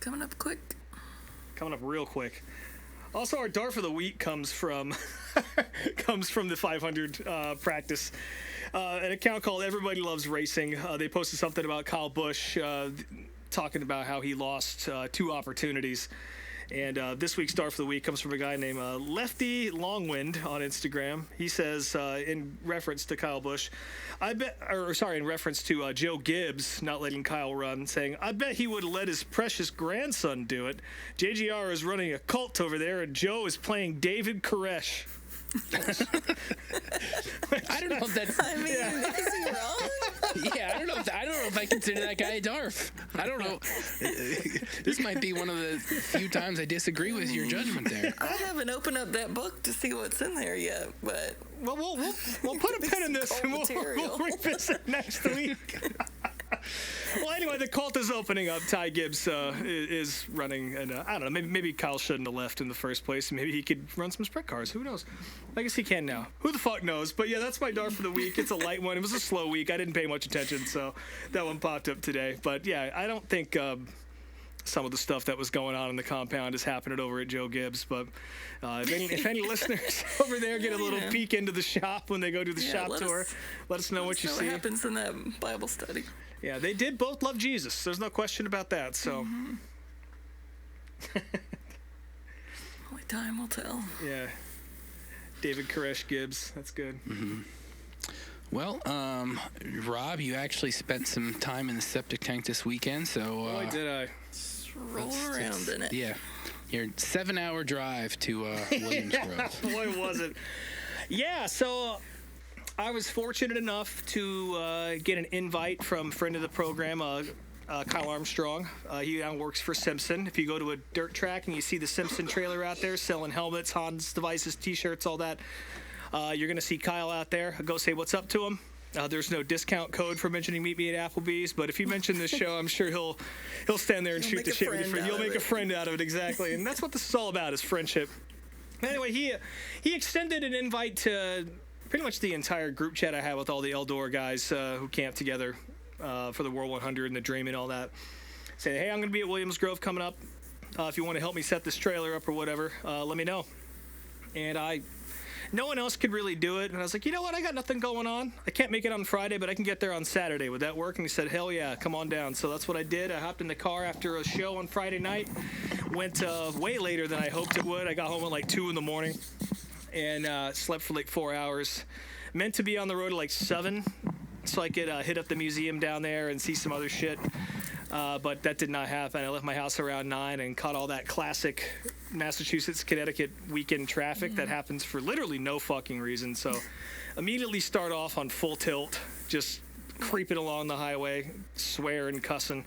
Coming up quick. Coming up real quick. Also, our DARF of the week comes from the 500 practice. An account called Everybody Loves Racing. They posted something about Kyle Busch talking about how he lost 2 opportunities. And this week's DARF of the week comes from a guy named Lefty Longwind on Instagram. He says, in reference to Kyle Busch, in reference to Joe Gibbs not letting Kyle run, saying, I bet he would have let his precious grandson do it. JGR is running a cult over there, and Joe is playing David Koresh. I don't know if that's. I mean, is he wrong? Yeah, I don't know if I consider that guy a DARF. I don't know. This might be one of the few times I disagree with your judgment there. I haven't opened up that book to see what's in there yet, but Well, we'll put a pin in this, and we'll revisit next week. Well, anyway, the cult is opening up. Ty Gibbs is running, and I don't know. Maybe Kyle shouldn't have left in the first place. Maybe he could run some sprint cars. Who knows? I guess he can now. Who the fuck knows? But yeah, that's my DARF for the week. It's a light one. It was a slow week. I didn't pay much attention, so that one popped up today. But yeah, I don't think some of the stuff that was going on in the compound is happening over at Joe Gibbs. But if any listeners over there get a little peek into the shop when they go do the shop tour, let us know what you see. What happens in that Bible study? Yeah, they did both love Jesus. There's no question about that. So, only time will tell. Yeah, David Koresh Gibbs. That's good. Mm-hmm. Well, Rob, you actually spent some time in the septic tank this weekend, so. Boy, did I! Just roll around in it. Yeah, your 7-hour drive to Williams Grove. Boy, was it! Yeah, so. I was fortunate enough to get an invite from a friend of the program, Kyle Armstrong. He now works for Simpson. If you go to a dirt track and you see the Simpson trailer out there selling helmets, Hans devices, T-shirts, all that, you're going to see Kyle out there. Go say what's up to him. There's no discount code for mentioning Meet Me at Applebee's, but if you mention this show, I'm sure he'll stand there and shoot the shit with you. You'll make a friend out of it, exactly. And that's what this is all about, is friendship. Anyway, he extended an invite to pretty much the entire group chat I had with all the Eldor guys who camped together for the World 100 and the Dream and all that. Saying, hey, I'm going to be at Williams Grove coming up. If you want to help me set this trailer up or whatever, let me know. And I no one else could really do it. And I was like, you know what? I got nothing going on. I can't make it on Friday, but I can get there on Saturday. Would that work? And he said, hell yeah, come on down. So that's what I did. I hopped in the car after a show on Friday night. Went way later than I hoped it would. I got home at like 2 in the morning and slept for like 4 hours. Meant to be on the road at like 7 so I could hit up the museum down there and see some other shit. But that did not happen. I left my house around 9 and caught all that classic Massachusetts, Connecticut weekend traffic that happens for literally no fucking reason. So immediately start off on full tilt, just creeping along the highway, swearing, cussing.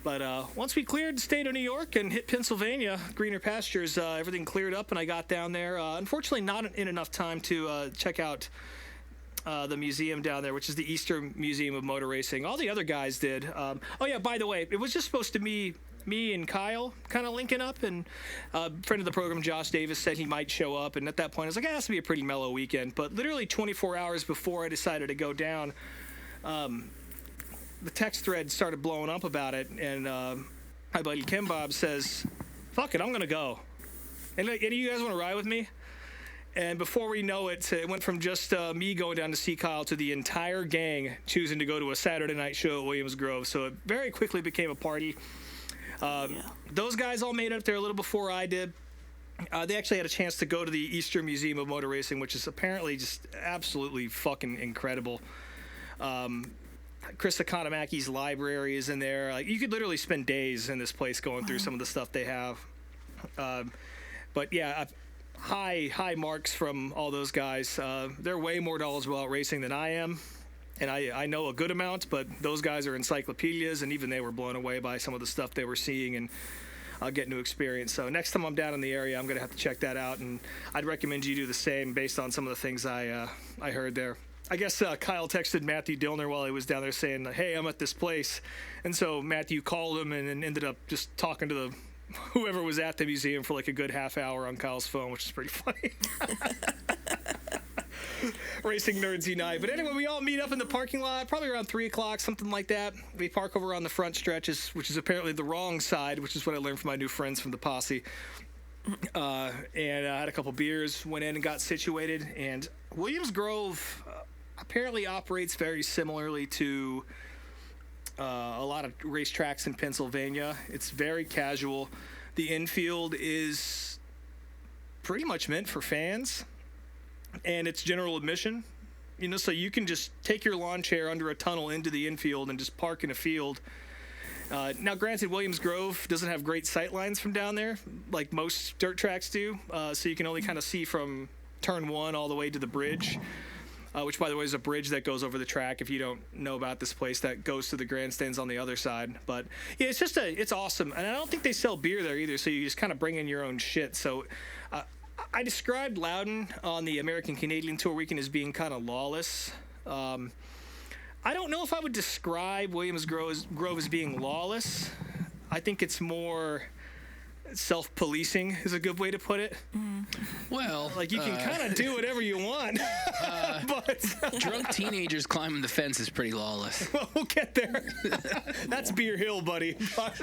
But once we cleared the state of New York and hit Pennsylvania, greener pastures, everything cleared up and I got down there. Unfortunately, not in enough time to check out the museum down there, which is the Eastern Museum of Motor Racing. All the other guys did. Oh yeah, by the way, it was just supposed to be me and Kyle kind of linking up, and a friend of the program, Josh Davis, said he might show up, and at that point I was like, it has to be a pretty mellow weekend. But literally 24 hours before I decided to go down, the text thread started blowing up about it, and my buddy Kim Bob says, fuck it, I'm gonna go. And any of you guys want to ride with me? And before we know it, it went from just me going down to see Kyle to the entire gang choosing to go to a Saturday night show at Williams Grove. So it very quickly became a party. Those guys all made it up there a little before I did. They actually had a chance to go to the Eastern Museum of Motor Racing, which is apparently just absolutely fucking incredible. Chris Economaki's library is in there. Like, you could literally spend days in this place going through some of the stuff they have. But yeah, high marks from all those guys. They're way more knowledgeable about racing than I am, and I know a good amount, but those guys are encyclopedias, and even they were blown away by some of the stuff they were seeing and getting to experience. So next time I'm down in the area, I'm going to have to check that out, and I'd recommend you do the same based on some of the things I heard there. I guess Kyle texted Matthew Dillner while he was down there saying, hey, I'm at this place. And so Matthew called him and ended up just talking to whoever was at the museum for like a good half hour on Kyle's phone, which is pretty funny. Racing nerds unite. But anyway, we all meet up in the parking lot, probably around 3 o'clock, something like that. We park over on the front stretches, which is apparently the wrong side, which is what I learned from my new friends from the Posse. And I had a couple beers, went in and got situated. And Williams Grove apparently operates very similarly to a lot of racetracks in Pennsylvania. It's very casual. The infield is pretty much meant for fans, and it's general admission. You know, so you can just take your lawn chair under a tunnel into the infield and just park in a field. Now, granted, Williams Grove doesn't have great sight lines from down there, like most dirt tracks do, so you can only kind of see from turn 1 all the way to the bridge. Which, by the way, is a bridge that goes over the track. If you don't know about this place, that goes to the grandstands on the other side. But yeah, it's awesome. And I don't think they sell beer there either, so you just kind of bring in your own shit. So I described Loudon on the American Canadian Tour weekend as being kind of lawless. I don't know if I would describe Williams Grove as being lawless. I think it's more self-policing is a good way to put it. Well, like you can kind of do whatever you want, but drunk teenagers climbing the fence is pretty lawless. Well, we'll get there. That's Beer Hill, buddy. But,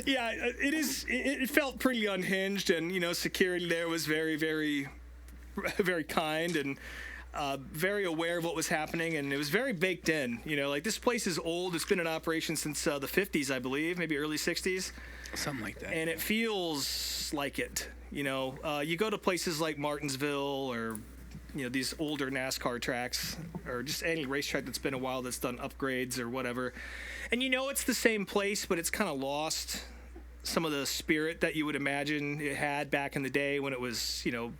yeah, it is. It felt pretty unhinged, and you know, security there was very, very, very kind and very aware of what was happening, and it was very baked in. You know, like this place is old. It's been in operation since the 50s, I believe, maybe early 60s. Something like that. And it feels like it. You know, you go to places like Martinsville or, you know, these older NASCAR tracks or just any racetrack that's been a while that's done upgrades or whatever. And you know it's the same place, but it's kind of lost some of the spirit that you would imagine it had back in the day when it was, you know,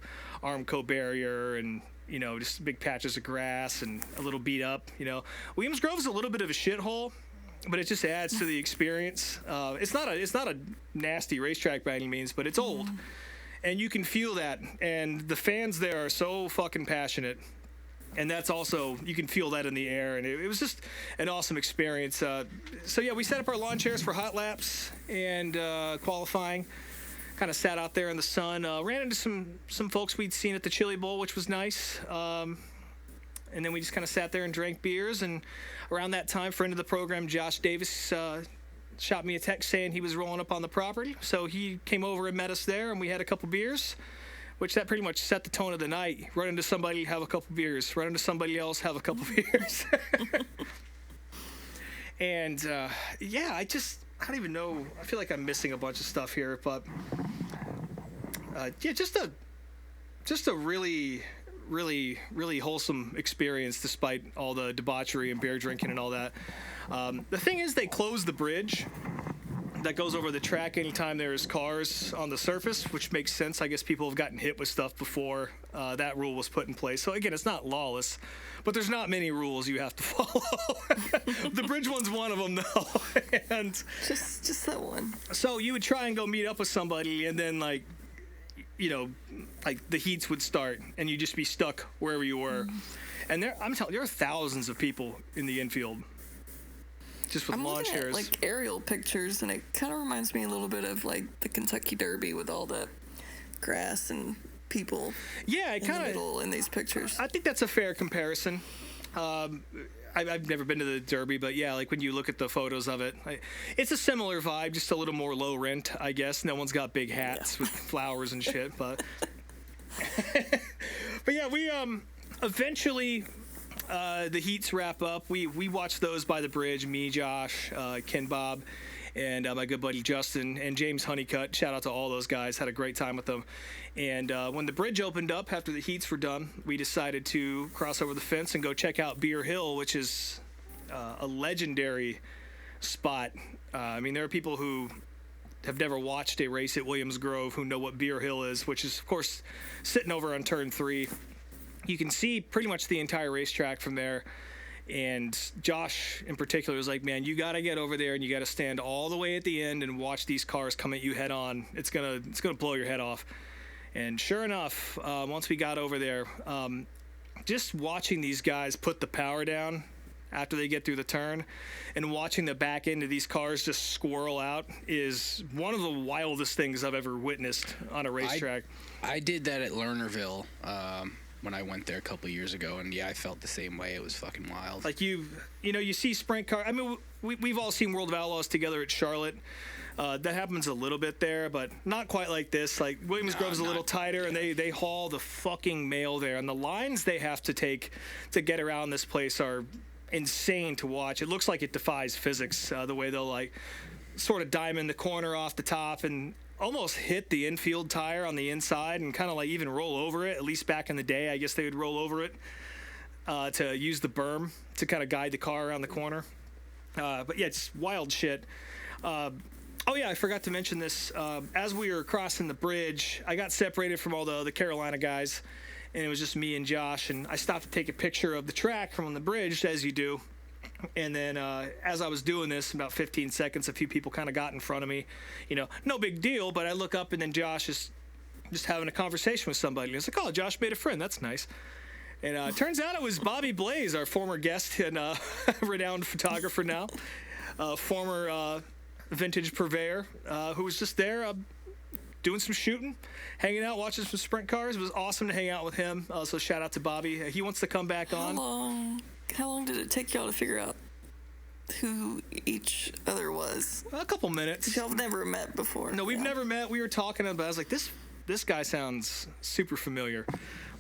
Armco barrier and, you know, just big patches of grass and a little beat up, you know. Williams Grove is a little bit of a shithole, but it just adds to the experience. It's not a nasty racetrack by any means, but it's old. And you can feel that. And the fans there are so fucking passionate. And that's also, you can feel that in the air. And it was just an awesome experience. So, yeah, we set up our lawn chairs for hot laps and qualifying. Kind of sat out there in the sun. Ran into some folks we'd seen at the Chili Bowl, which was nice. And then we just kind of sat there and drank beers. And around that time, friend of the program, Josh Davis, shot me a text saying he was rolling up on the property. So he came over and met us there, and we had a couple beers. which that pretty much set the tone of the night. Run into somebody, have a couple beers. Run into somebody else, have a couple beers. And yeah, I don't even know. I feel like I'm missing a bunch of stuff here, but yeah, just a really, really, really wholesome experience despite all the debauchery and beer drinking and all that. The thing is, they closed the bridge that goes over the track anytime there's cars on the surface, which makes sense. I guess people have gotten hit with stuff before that rule was put in place. So again, it's not lawless, but there's not many rules you have to follow. The bridge one's one of them, though. And just that one. so you would try and go meet up with somebody, and then like the heats would start, and you'd just be stuck wherever you were. And I'm telling you, there are thousands of people in the infield. Just with I'm lawn looking chairs. at like aerial pictures, and it kind of reminds me a little bit of like the Kentucky Derby with all the grass and people. Yeah, it in the middle in these pictures. I think that's a fair comparison. I've never been to the Derby, but yeah, like when you look at the photos of it, it's a similar vibe, just a little more low rent, I guess. No one's got big hats with flowers and shit, but but yeah, we eventually. The heats wrap up. We watched those by the bridge. Me, Josh, Ken Bob, and my good buddy Justin and James Honeycutt. Shout out to all those guys. Had a great time with them. And when the bridge opened up after the heats were done, we decided to cross over the fence and go check out Beer Hill, which is a legendary spot. I mean, there are people who have never watched a race at Williams Grove who know what Beer Hill is, which is, of course, sitting over on turn 3. You can see pretty much the entire racetrack from there. And Josh in particular was like, man, you got to get over there and you got to stand all the way at the end and watch these cars come at you head on. It's gonna blow your head off. And sure enough, once we got over there, just watching these guys put the power down after they get through the turn and watching the back end of these cars just swirl out is one of the wildest things I've ever witnessed on a racetrack. I did that at Lernerville when I went there a couple years ago, and yeah, I felt the same way. It was fucking wild. Like you see sprint car. I mean, we've all seen World of Outlaws together at Charlotte. That happens a little bit there, but not quite like this. Like Williams Grove's a little tighter, and they haul the fucking mail there, and the lines they have to take to get around this place are insane to watch. It looks like it defies physics, the way they'll like sort of diamond the corner off the top and almost hit the infield tire on the inside and kind of like even roll over it. At least back in the day, I guess they would roll over it to use the berm to kind of guide the car around the corner. But yeah, it's wild shit. Oh yeah, I forgot to mention this. As we were crossing the bridge, I got separated from all the Carolina guys, and it was just me and Josh, and I stopped to take a picture of the track from the bridge, as you do. And then as I was doing this, about 15 seconds, a few people kind of got in front of me. No big deal, but I look up, and then Josh is just having a conversation with somebody. And I was like, oh, Josh made a friend. That's nice. And it turns out it was Bobby Blaze, our former guest and renowned photographer now, former vintage purveyor, who was just there doing some shooting, hanging out, watching some sprint cars. It was awesome to hang out with him. So shout out to Bobby. He wants to come back on. How long did it take y'all to figure out who each other was? A couple minutes. Y'all have never met before. No, we've never met. We were talking about. I was like, this guy sounds super familiar.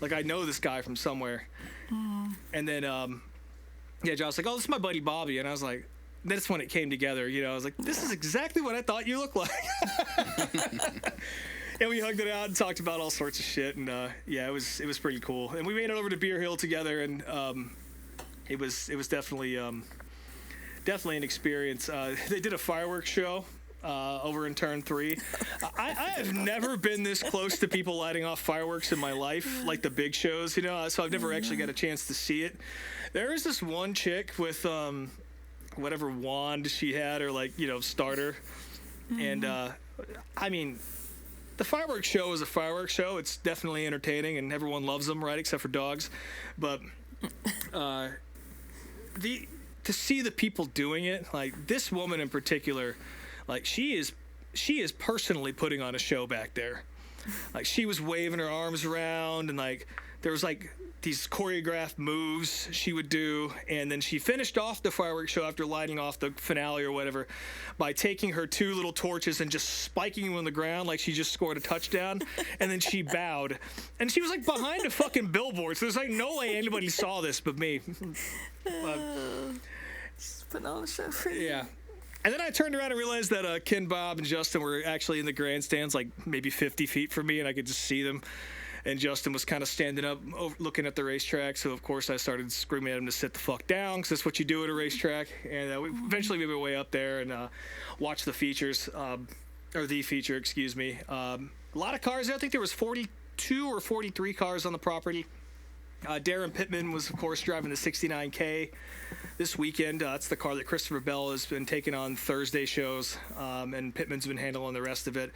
Like I know this guy from somewhere. And then yeah, Josh was like, oh, this is my buddy Bobby, and I was like, that's when it came together. I was like, this is exactly what I thought you looked like. And we hugged it out and talked about all sorts of shit, and yeah, it was pretty cool. And we made it over to Beer Hill together, and it was definitely an experience. They did a fireworks show over in turn 3. I have never been this close to people lighting off fireworks in my life, like the big shows, so I've never actually got a chance to see it. There is this one chick with whatever wand she had, or like starter, and I mean, the fireworks show is a fireworks show. It's definitely entertaining, and everyone loves them, right, except for dogs. But to see the people doing it, like this woman in particular, like she is personally putting on a show back there. Like she was waving her arms around and like there was like these choreographed moves she would do, and then she finished off the fireworks show after lighting off the finale or whatever by taking her 2 little torches and just spiking them on the ground like she just scored a touchdown, and then she bowed, and she was like behind a fucking billboard, so there's like no way anybody saw this but me. Just putting on a show for you. Yeah. And then I turned around and realized that Ken, Bob, and Justin were actually in the grandstands like maybe 50 feet from me, and I could just see them. And Justin was kind of standing up, looking at the racetrack. So, of course, I started screaming at him to sit the fuck down, because that's what you do at a racetrack. And we eventually made my way up there and watched the features, or the feature, excuse me. A lot of cars there. I think there was 42 or 43 cars on the property. Darren Pittman was, of course, driving the 69K this weekend. That's the car that Christopher Bell has been taking on Thursday shows, and Pittman's been handling the rest of it.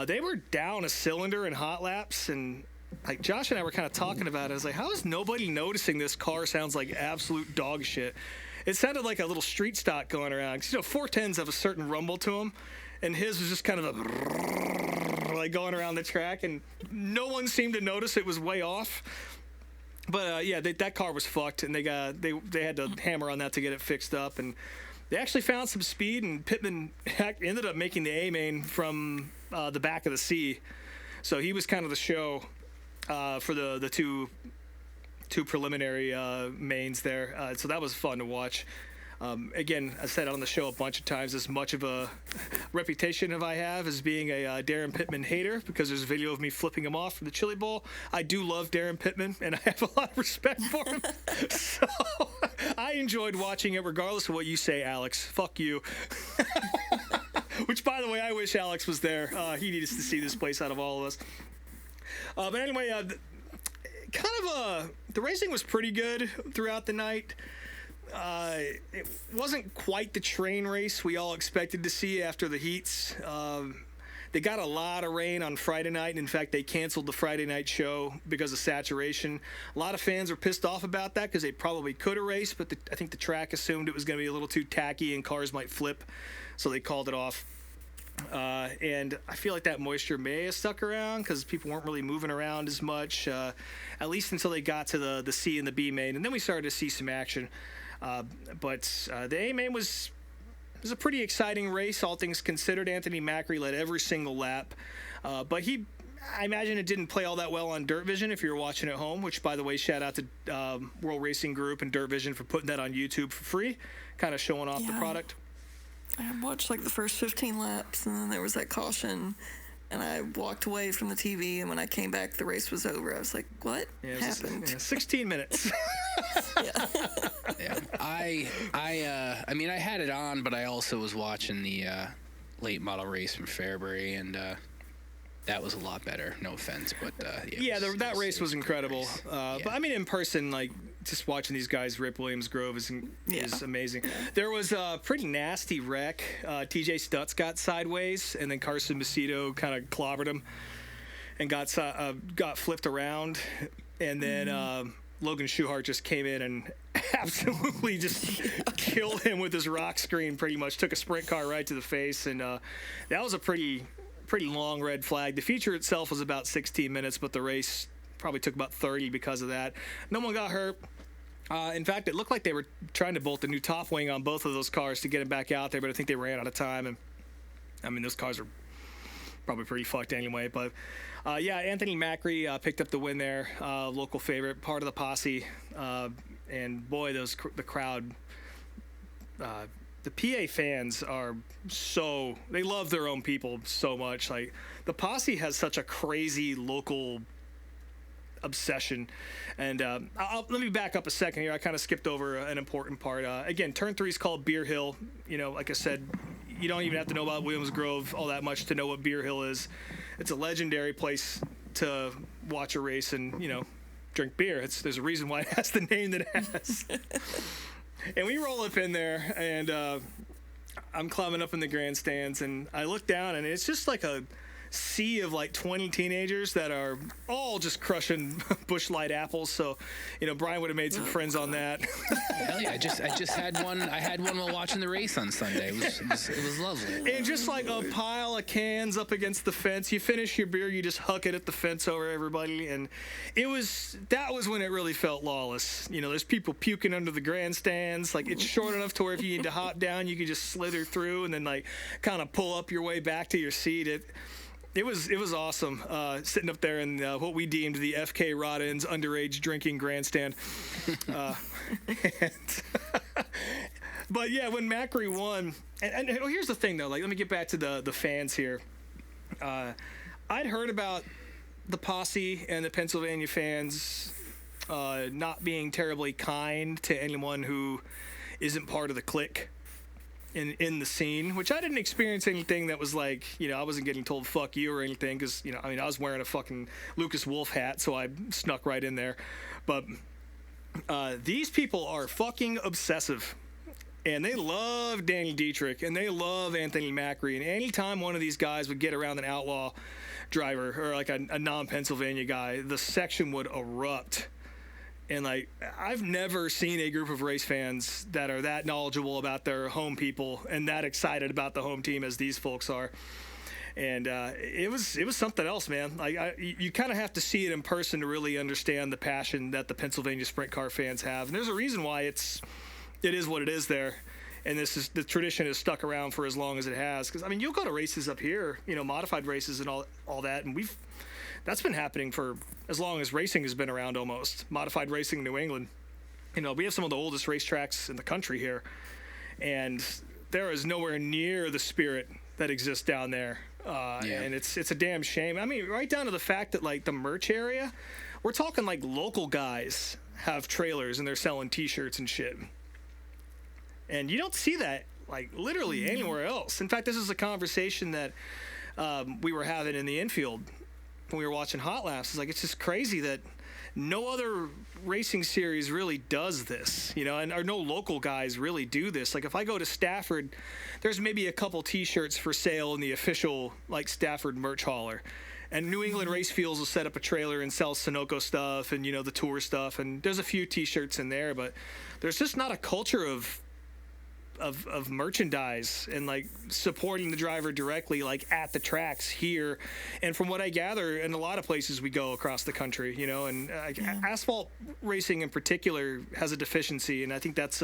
They were down a cylinder in hot laps, and like Josh and I were kind of talking about it. I was like, how is nobody noticing this car sounds like absolute dog shit? It sounded like a little street stock going around. 'Cause, 410s have a certain rumble to them, and his was just kind of a like going around the track, and no one seemed to notice it was way off. But yeah, that car was fucked, and they had to hammer on that to get it fixed up, and they actually found some speed, and Pittman ended up making the A main from the back of the C, so he was kind of the show for the two preliminary mains there. So that was fun to watch. Again, I said on the show a bunch of times, as much of a reputation as I have as being a Darren Pittman hater, because there's a video of me flipping him off from the Chili Bowl. I do love Darren Pittman, and I have a lot of respect for him. So I enjoyed watching it, regardless of what you say, Alex. Fuck you. Which, by the way, I wish Alex was there. He needs to see this place out of all of us. But anyway, the racing was pretty good throughout the night. It wasn't quite the train race we all expected to see after the heats. They got a lot of rain on Friday night, and in fact, they canceled the Friday night show because of saturation. A lot of fans were pissed off about that because they probably could have raced, but I think the track assumed it was going to be a little too tacky and cars might flip, so they called it off. And I feel like that moisture may have stuck around because people weren't really moving around as much, at least until they got to the C and the B main, and then we started to see some action. But the A main was a pretty exciting race, all things considered. Anthony Macri led every single lap, but I imagine it didn't play all that well on Dirt Vision if you're watching at home, which, by the way, shout out to World Racing Group and Dirt Vision for putting that on YouTube for free, kind of showing off the product. I watched like the first 15 laps, and then there was that caution, and I walked away from the TV, and when I came back, the race was over. I was like, what happened? 16 minutes. Yeah. I mean, I had it on, but I also was watching the late model race from Fairbury, and that was a lot better. No offense, but that race was incredible. But I mean, in person, like just watching these guys rip Williams Grove is amazing. There was a pretty nasty wreck. TJ Stutz got sideways, and then Carson Macedo kind of clobbered him and got flipped around, and then Logan Schuchart just came in and absolutely just killed him with his rock screen. Pretty much took a sprint car right to the face, and that was a pretty long red flag. The feature itself was about 16 minutes, but the race probably took about 30 because of that. No one got hurt. In fact, it looked like they were trying to bolt a new top wing on both of those cars to get them back out there, but I think they ran out of time. And I mean, those cars are probably pretty fucked anyway. But Anthony Macri picked up the win there, local favorite, part of the Posse. And boy, the crowd. The PA fans are they love their own people so much. Like, the Posse has such a crazy local obsession. And let me back up a second here. I kind of skipped over an important part. Again, turn 3 is called Beer Hill. You know, like I said, you don't even have to know about Williams Grove all that much to know what Beer Hill is. It's a legendary place to watch a race and, drink beer. There's a reason why it has the name that it has. And we roll up in there, and I'm climbing up in the grandstands, and I look down, and it's just like sea of like 20 teenagers that are all just crushing Busch Light apples. So, Brian would have made some friends on that. Hell yeah! I just had one. I had one while watching the race on Sunday. It was lovely. And just like a pile of cans up against the fence. You finish your beer, you just huck it at the fence over everybody, and that was when it really felt lawless. There's people puking under the grandstands. Like, it's short enough to where if you need to hop down, you can just slither through and then like kind of pull up your way back to your seat. It was awesome sitting up there in what we deemed the FK Rodden's underage drinking grandstand. But yeah, when Macri won, and here's the thing though, like, let me get back to the fans here. I'd heard about the Posse and the Pennsylvania fans not being terribly kind to anyone who isn't part of the clique in the scene, which I didn't experience anything that was like, I wasn't getting told fuck you or anything, because I was wearing a fucking Lucas Wolf hat, so I snuck right in there. But these people are fucking obsessive, and they love Danny Dietrich and they love Anthony Macri, and anytime one of these guys would get around an outlaw driver or like a non-Pennsylvania guy, the section would erupt. And like, I've never seen a group of race fans that are that knowledgeable about their home people and that excited about the home team as these folks are. And it was something else, man. Like, you kind of have to see it in person to really understand the passion that the Pennsylvania sprint car fans have. And there's a reason why it is what it is there. And the tradition has stuck around for as long as it has. Because you'll go to races up here, modified races and all that, and that's been happening for as long as racing has been around, almost. Modified racing in New England. We have some of the oldest racetracks in the country here, and there is nowhere near the spirit that exists down there. And it's a damn shame. Right down to the fact that like the merch area, we're talking like local guys have trailers and they're selling T-shirts and shit. And you don't see that like literally anywhere else. In fact, this is a conversation that we were having in the infield when we were watching Hot Laps. It's just crazy that no other racing series really does this, or no local guys really do this. Like, if I go to Stafford, there's maybe a couple T-shirts for sale in the official like Stafford merch hauler. And New England Race Fuels will set up a trailer and sell Sunoco stuff and, the tour stuff. And there's a few T-shirts in there, but there's just not a culture of merchandise and like supporting the driver directly, like at the tracks here. And from what I gather, in a lot of places we go across the country, and asphalt racing in particular has a deficiency. And I think that's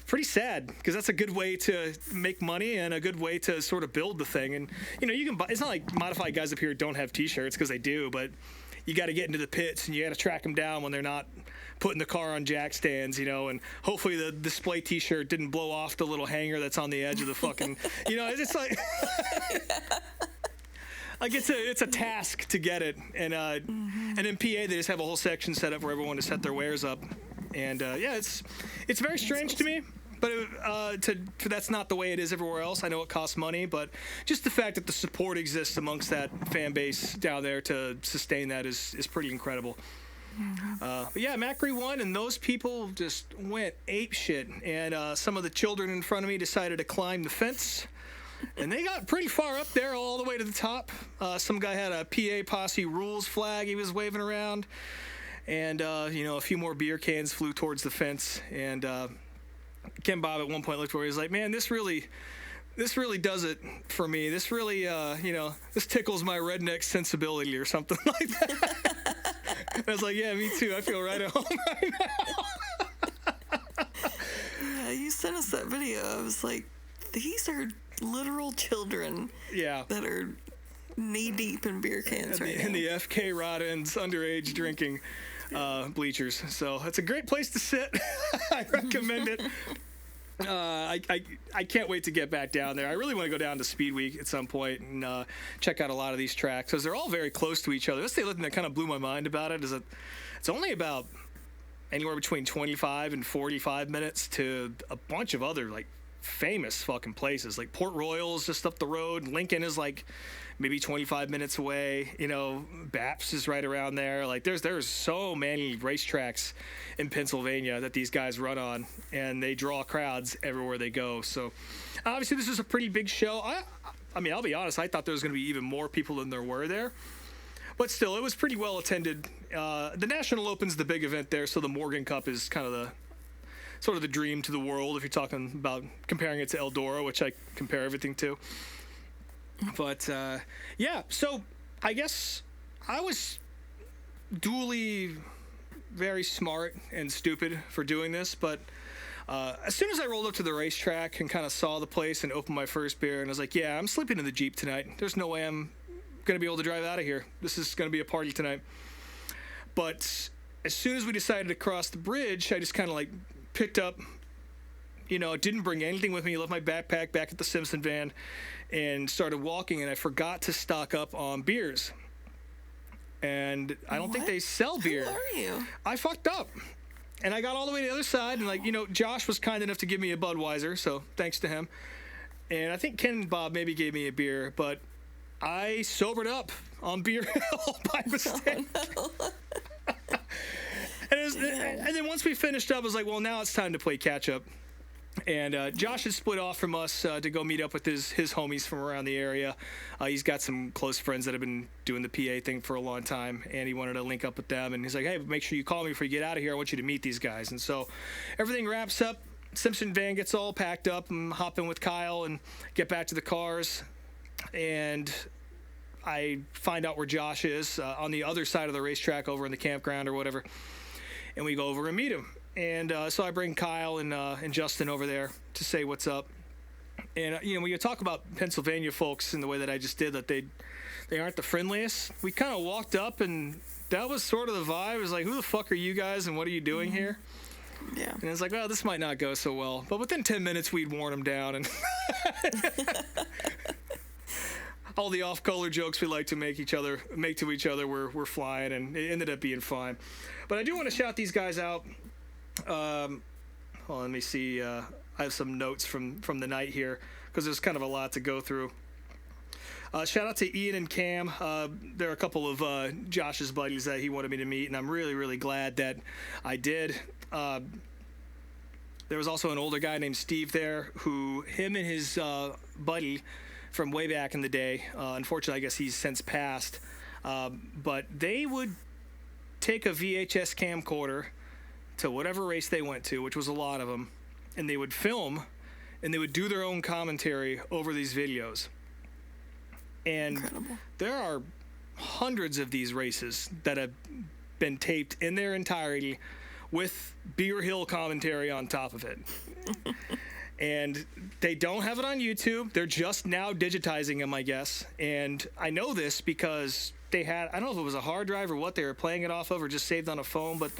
pretty sad, because that's a good way to make money and a good way to sort of build the thing. And, you can buy, it's not like modified guys up here don't have T-shirts, because they do, but you got to get into the pits and you got to track them down when they're not putting the car on jack stands, and hopefully the display T-shirt didn't blow off the little hanger that's on the edge of the fucking, it's like, like it's a task to get it. And in PA, they just have a whole section set up for everyone to set their wares up. And it's very strange to me, but that's not the way it is everywhere else. I know it costs money, but just the fact that the support exists amongst that fan base down there to sustain that is pretty incredible. But yeah, Macri won, and those people just went ape shit. And some of the children in front of me decided to climb the fence, and they got pretty far up there, all the way to the top. Some guy had a PA Posse rules flag he was waving around, and a few more beer cans flew towards the fence. And Ken Bob at one point looked over, he was like, "Man, this really does it for me. This really, this tickles my redneck sensibility," or something like that. I was like, yeah, me too. I feel right at home right now. Yeah, you sent us that video. I was like, these are literal children. Yeah. That are knee deep in beer cans right now. In the FK Rodden's underage drinking bleachers. So it's a great place to sit. I recommend it. I can't wait to get back down there. I really want to go down to Speed Week at some point and check out a lot of these tracks, because they're all very close to each other. That's the thing that kind of blew my mind about it, is that it's only about anywhere between 25 and 45 minutes to a bunch of other like famous fucking places. Like Port Royal's just up the road. Lincoln is like maybe 25 minutes away. Baps is right around there. Like there's so many racetracks in Pennsylvania that these guys run on, and they draw crowds everywhere they go. So obviously this is a pretty big show. I mean, I'll be honest, I thought there was going to be even more people than there were there. But still, it was pretty well attended. The National Open's the big event there, so the Morgan Cup is kind of the dream to the world if you're talking about comparing it to Eldora, which I compare everything to. But, yeah, so I guess I was duly very smart and stupid for doing this, but as soon as I rolled up to the racetrack and kind of saw the place and opened my first beer, and I was like, yeah, I'm sleeping in the Jeep tonight. There's no way I'm going to be able to drive out of here. This is going to be a party tonight. But as soon as we decided to cross the bridge, I just kind of like picked up, didn't bring anything with me, left my backpack back at the Simpson van and started walking, and I forgot to stock up on beers. And I don't think they sell beer. Who are you? I fucked up. And I got all the way to the other side, and Josh was kind enough to give me a Budweiser, so thanks to him. And I think Ken and Bob maybe gave me a beer, but I sobered up on Beer Hill by mistake. Oh, no. And then once we finished up, I was like, well, now it's time to play catch up. And Josh had split off from us to go meet up with his homies from around the area. He's got some close friends that have been doing the PA thing for a long time, and he wanted to link up with them. And he's like, hey, make sure you call me before you get out of here. I want you to meet these guys. And so everything wraps up. Simpson van gets all packed up and hop in with Kyle and get back to the cars. And I find out where Josh is on the other side of the racetrack over in the campground or whatever. And we go over and meet him. And so I bring Kyle and Justin over there to say what's up. And, when you talk about Pennsylvania folks in the way that I just did, that they aren't the friendliest, we kind of walked up, and that was sort of the vibe. It was like, who the fuck are you guys, and what are you doing here? Yeah. And it's like, well, this might not go so well. But within 10 minutes, we'd worn them down. And all the off-color jokes we like to make to each other were flying, and it ended up being fine. But I do want to shout these guys out. Well, let me see. I have some notes from the night here because there's kind of a lot to go through. Shout out to Ian and Cam. There are a couple of Josh's buddies that he wanted me to meet, and I'm really, really glad that I did. There was also an older guy named Steve there who him and his buddy from way back in the day, unfortunately, I guess he's since passed, but they would take a VHS camcorder to whatever race they went to, which was a lot of them, and they would film, and they would do their own commentary over these videos. And Incredible. There are hundreds of these races that have been taped in their entirety with Beer Hill commentary on top of it. And they don't have it on YouTube. They're just now digitizing them, I guess. And I know this because they had, I don't know if it was a hard drive or what they were playing it off of or just saved on a phone, but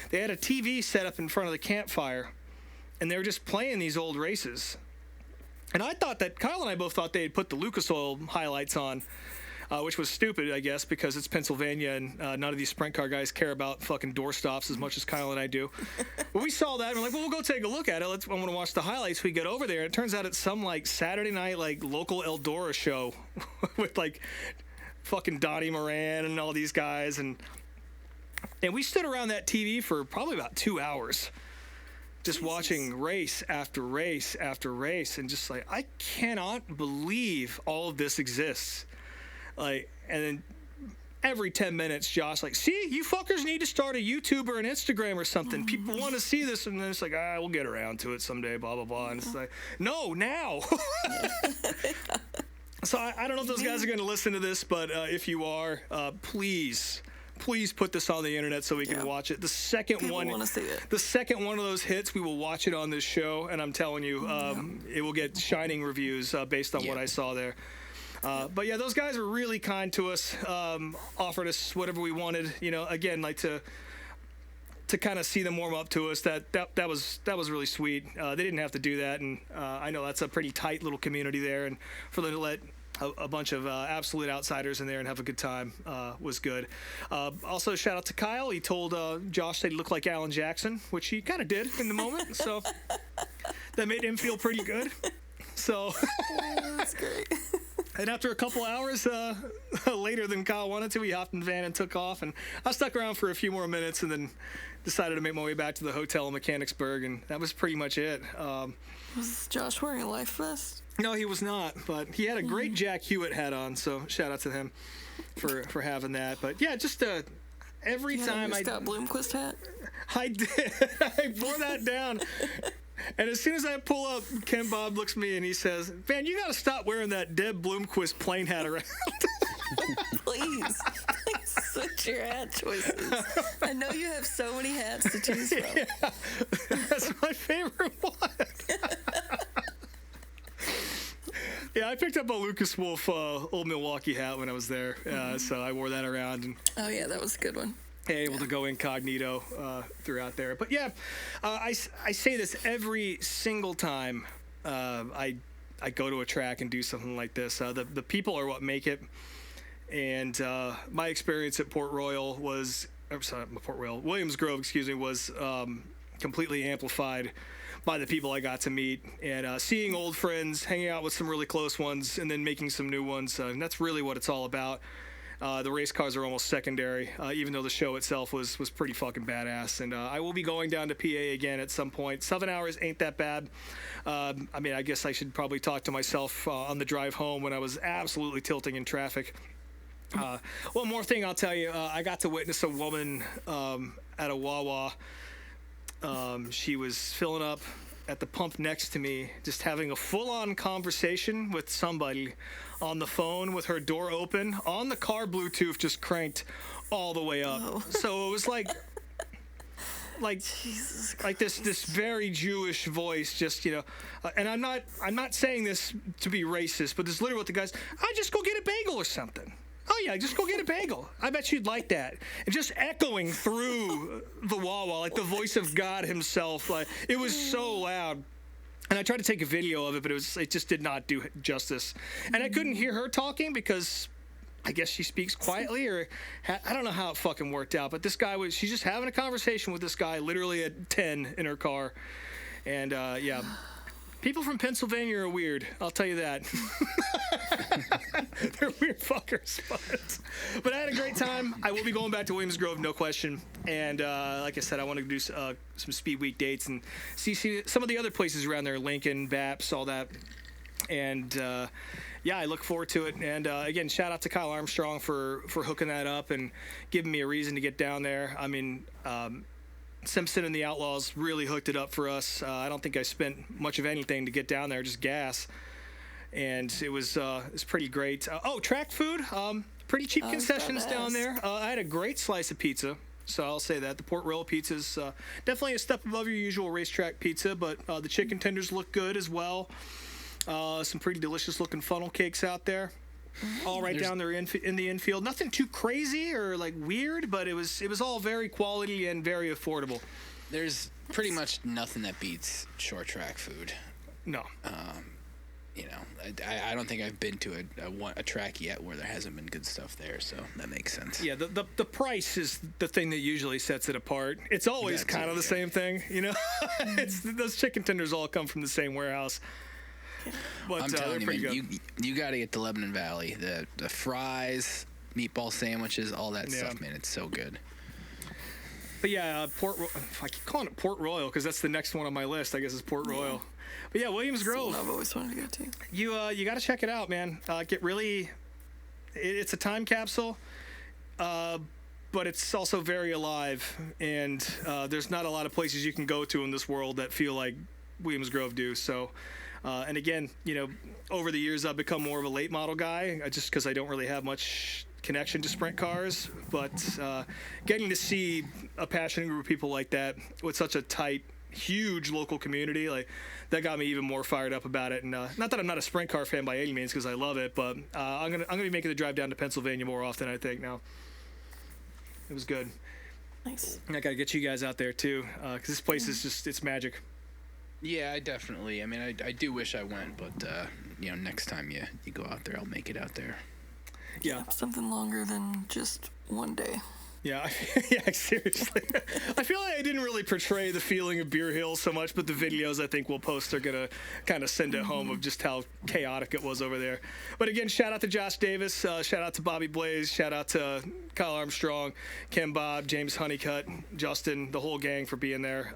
they had a TV set up in front of the campfire, and they were just playing these old races. And I thought that, Kyle and I both thought they had put the Lucas Oil highlights on, which was stupid, I guess, because it's Pennsylvania and none of these sprint car guys care about fucking doorstops as much as Kyle and I do. But we saw that and we're like, well, we'll go take a look at it. I want to watch the highlights. We get over there, and it turns out it's some like Saturday night like local Eldora show with like fucking Donnie Moran and all these guys, and we stood around that TV for probably about 2 hours. Just watching race after race after race, and just like, I cannot believe all of this exists. Like, and then every 10 minutes, Josh like, see, you fuckers need to start a YouTube or an Instagram or something. People want to see this, and then it's like, we'll get around to it someday, blah, blah, blah. And it's like, no, now. So I don't know if those guys are going to listen to this, but if you are, please put this on the internet so we can watch it. The second People one, wanna see it. the second one of those hits, we will watch it on this show, and I'm telling you, it will get shining reviews based on what I saw there. But yeah, those guys were really kind to us, offered us whatever we wanted. Again, like to kind of see them warm up to us. That was really sweet. They didn't have to do that, and I know that's a pretty tight little community there, and for them to let a bunch of absolute outsiders in there and have a good time was good. Also, shout out to Kyle. He told Josh that he looked like Alan Jackson, which he kind of did in the moment. So that made him feel pretty good. So That's great. And after a couple hours later than Kyle wanted to, we hopped in the van and took off. And I stuck around for a few more minutes and then decided to make my way back to the hotel in Mechanicsburg. And that was pretty much it. Was Josh wearing a life vest? No, he was not. But he had a great Jack Hewitt hat on. So shout out to him for having that. But yeah, just every time I Scott Bloomquist hat. I did. I wore that down. And as soon as I pull up, Ken Bob looks at me and he says, "Man, you got to stop wearing that Deb Bloomquist plane hat around." Please switch your hat choices. I know you have so many hats to choose from. Yeah, that's my favorite one. Yeah, I picked up a Lucas Wolf Old Milwaukee hat when I was there, so I wore that around. And oh, yeah, that was a good one. Able to go incognito throughout there. But yeah, I say this every single time I go to a track and do something like this. The people are what make it. And my experience at Williams Grove, was completely amplified by the people I got to meet and seeing old friends, hanging out with some really close ones, and then making some new ones. And that's really what it's all about. The race cars are almost secondary, even though the show itself was pretty fucking badass. And I will be going down to PA again at some point. 7 hours ain't that bad. I mean, I guess I should probably talk to myself on the drive home when I was absolutely tilting in traffic. One more thing I'll tell you. I got to witness a woman at a Wawa. She was filling up at the pump next to me, just having a full-on conversation with somebody on the phone with her door open, on the car Bluetooth just cranked all the way up. Oh. So it was like this very Jewish voice, just, and I'm not saying this to be racist, but this is literally what the guy's, I just go get a bagel or something. Oh, yeah, just go get a bagel. I bet you'd like that. And just echoing through the Wawa, like the voice of God himself. Like, it was so loud. And I tried to take a video of it, but it just did not do justice. And I couldn't hear her talking because I guess she speaks quietly, or I don't know how it fucking worked out. But this guy she's just having a conversation with this guy literally at 10 in her car. And, yeah. People from Pennsylvania are weird. I'll tell you that. They're weird fuckers. But I had a great time. I will be going back to Williams Grove, no question. And like I said, I want to do some Speed Week dates and see some of the other places around there, Lincoln, Baps, all that. And yeah, I look forward to it. And again, shout out to Kyle Armstrong for hooking that up and giving me a reason to get down there. I mean, Simpson and the Outlaws really hooked it up for us. I don't think I spent much of anything to get down there, just gas. And it was pretty great. Track food, pretty cheap concessions down there. I had a great slice of pizza, so I'll say that. The Port Royal pizza is definitely a step above your usual racetrack pizza, but the chicken tenders look good as well. Some pretty delicious looking funnel cakes out there. All right down there in the infield. Nothing too crazy or like weird, but it was all very quality and very affordable. There's pretty much nothing that beats short track food. No. I don't think I've been to a track yet where there hasn't been good stuff there, so that makes sense. Yeah, the price is the thing that usually sets it apart. It's always kind of the same thing, It's those chicken tenders all come from the same warehouse. But, I'm telling you, man, you got to get to Lebanon Valley. The fries, meatball sandwiches, all that stuff, man. It's so good. But yeah, I keep calling it Port Royal because that's the next one on my list. I guess is Port Royal. But yeah, Williams Grove. I've always wanted to go to. You got to check it out, man. It's a time capsule, but it's also very alive. And there's not a lot of places you can go to in this world that feel like Williams Grove do. So. And again, over the years, I've become more of a late model guy, just because I don't really have much connection to sprint cars. But getting to see a passionate group of people like that with such a tight, huge local community, like that got me even more fired up about it. And not that I'm not a sprint car fan by any means, because I love it, but I'm gonna be making the drive down to Pennsylvania more often, I think now. It was good. Nice. And I got to get you guys out there too, because this place is it's magic. Yeah, I definitely. I mean, I do wish I went, but next time you go out there, I'll make it out there. Yeah, something longer than just one day. Yeah, yeah, seriously. I feel like I didn't really portray the feeling of Beer Hill so much, but the videos I think we'll post are going to kind of send it home of just how chaotic it was over there. But again, shout out to Josh Davis, shout out to Bobby Blaze, shout out to Kyle Armstrong, Ken Bob, James Honeycutt, Justin, the whole gang for being there.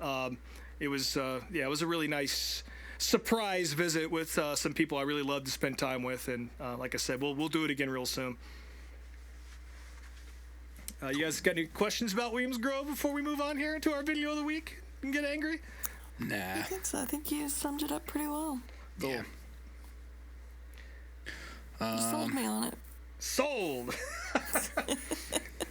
It was a really nice surprise visit with some people I really love to spend time with. And like I said, we'll do it again real soon. You guys got any questions about Williams Grove before we move on here into our video of the week and get angry? Nah. I think so. I think you summed it up pretty well. Cool. Yeah. You sold me on it. Sold!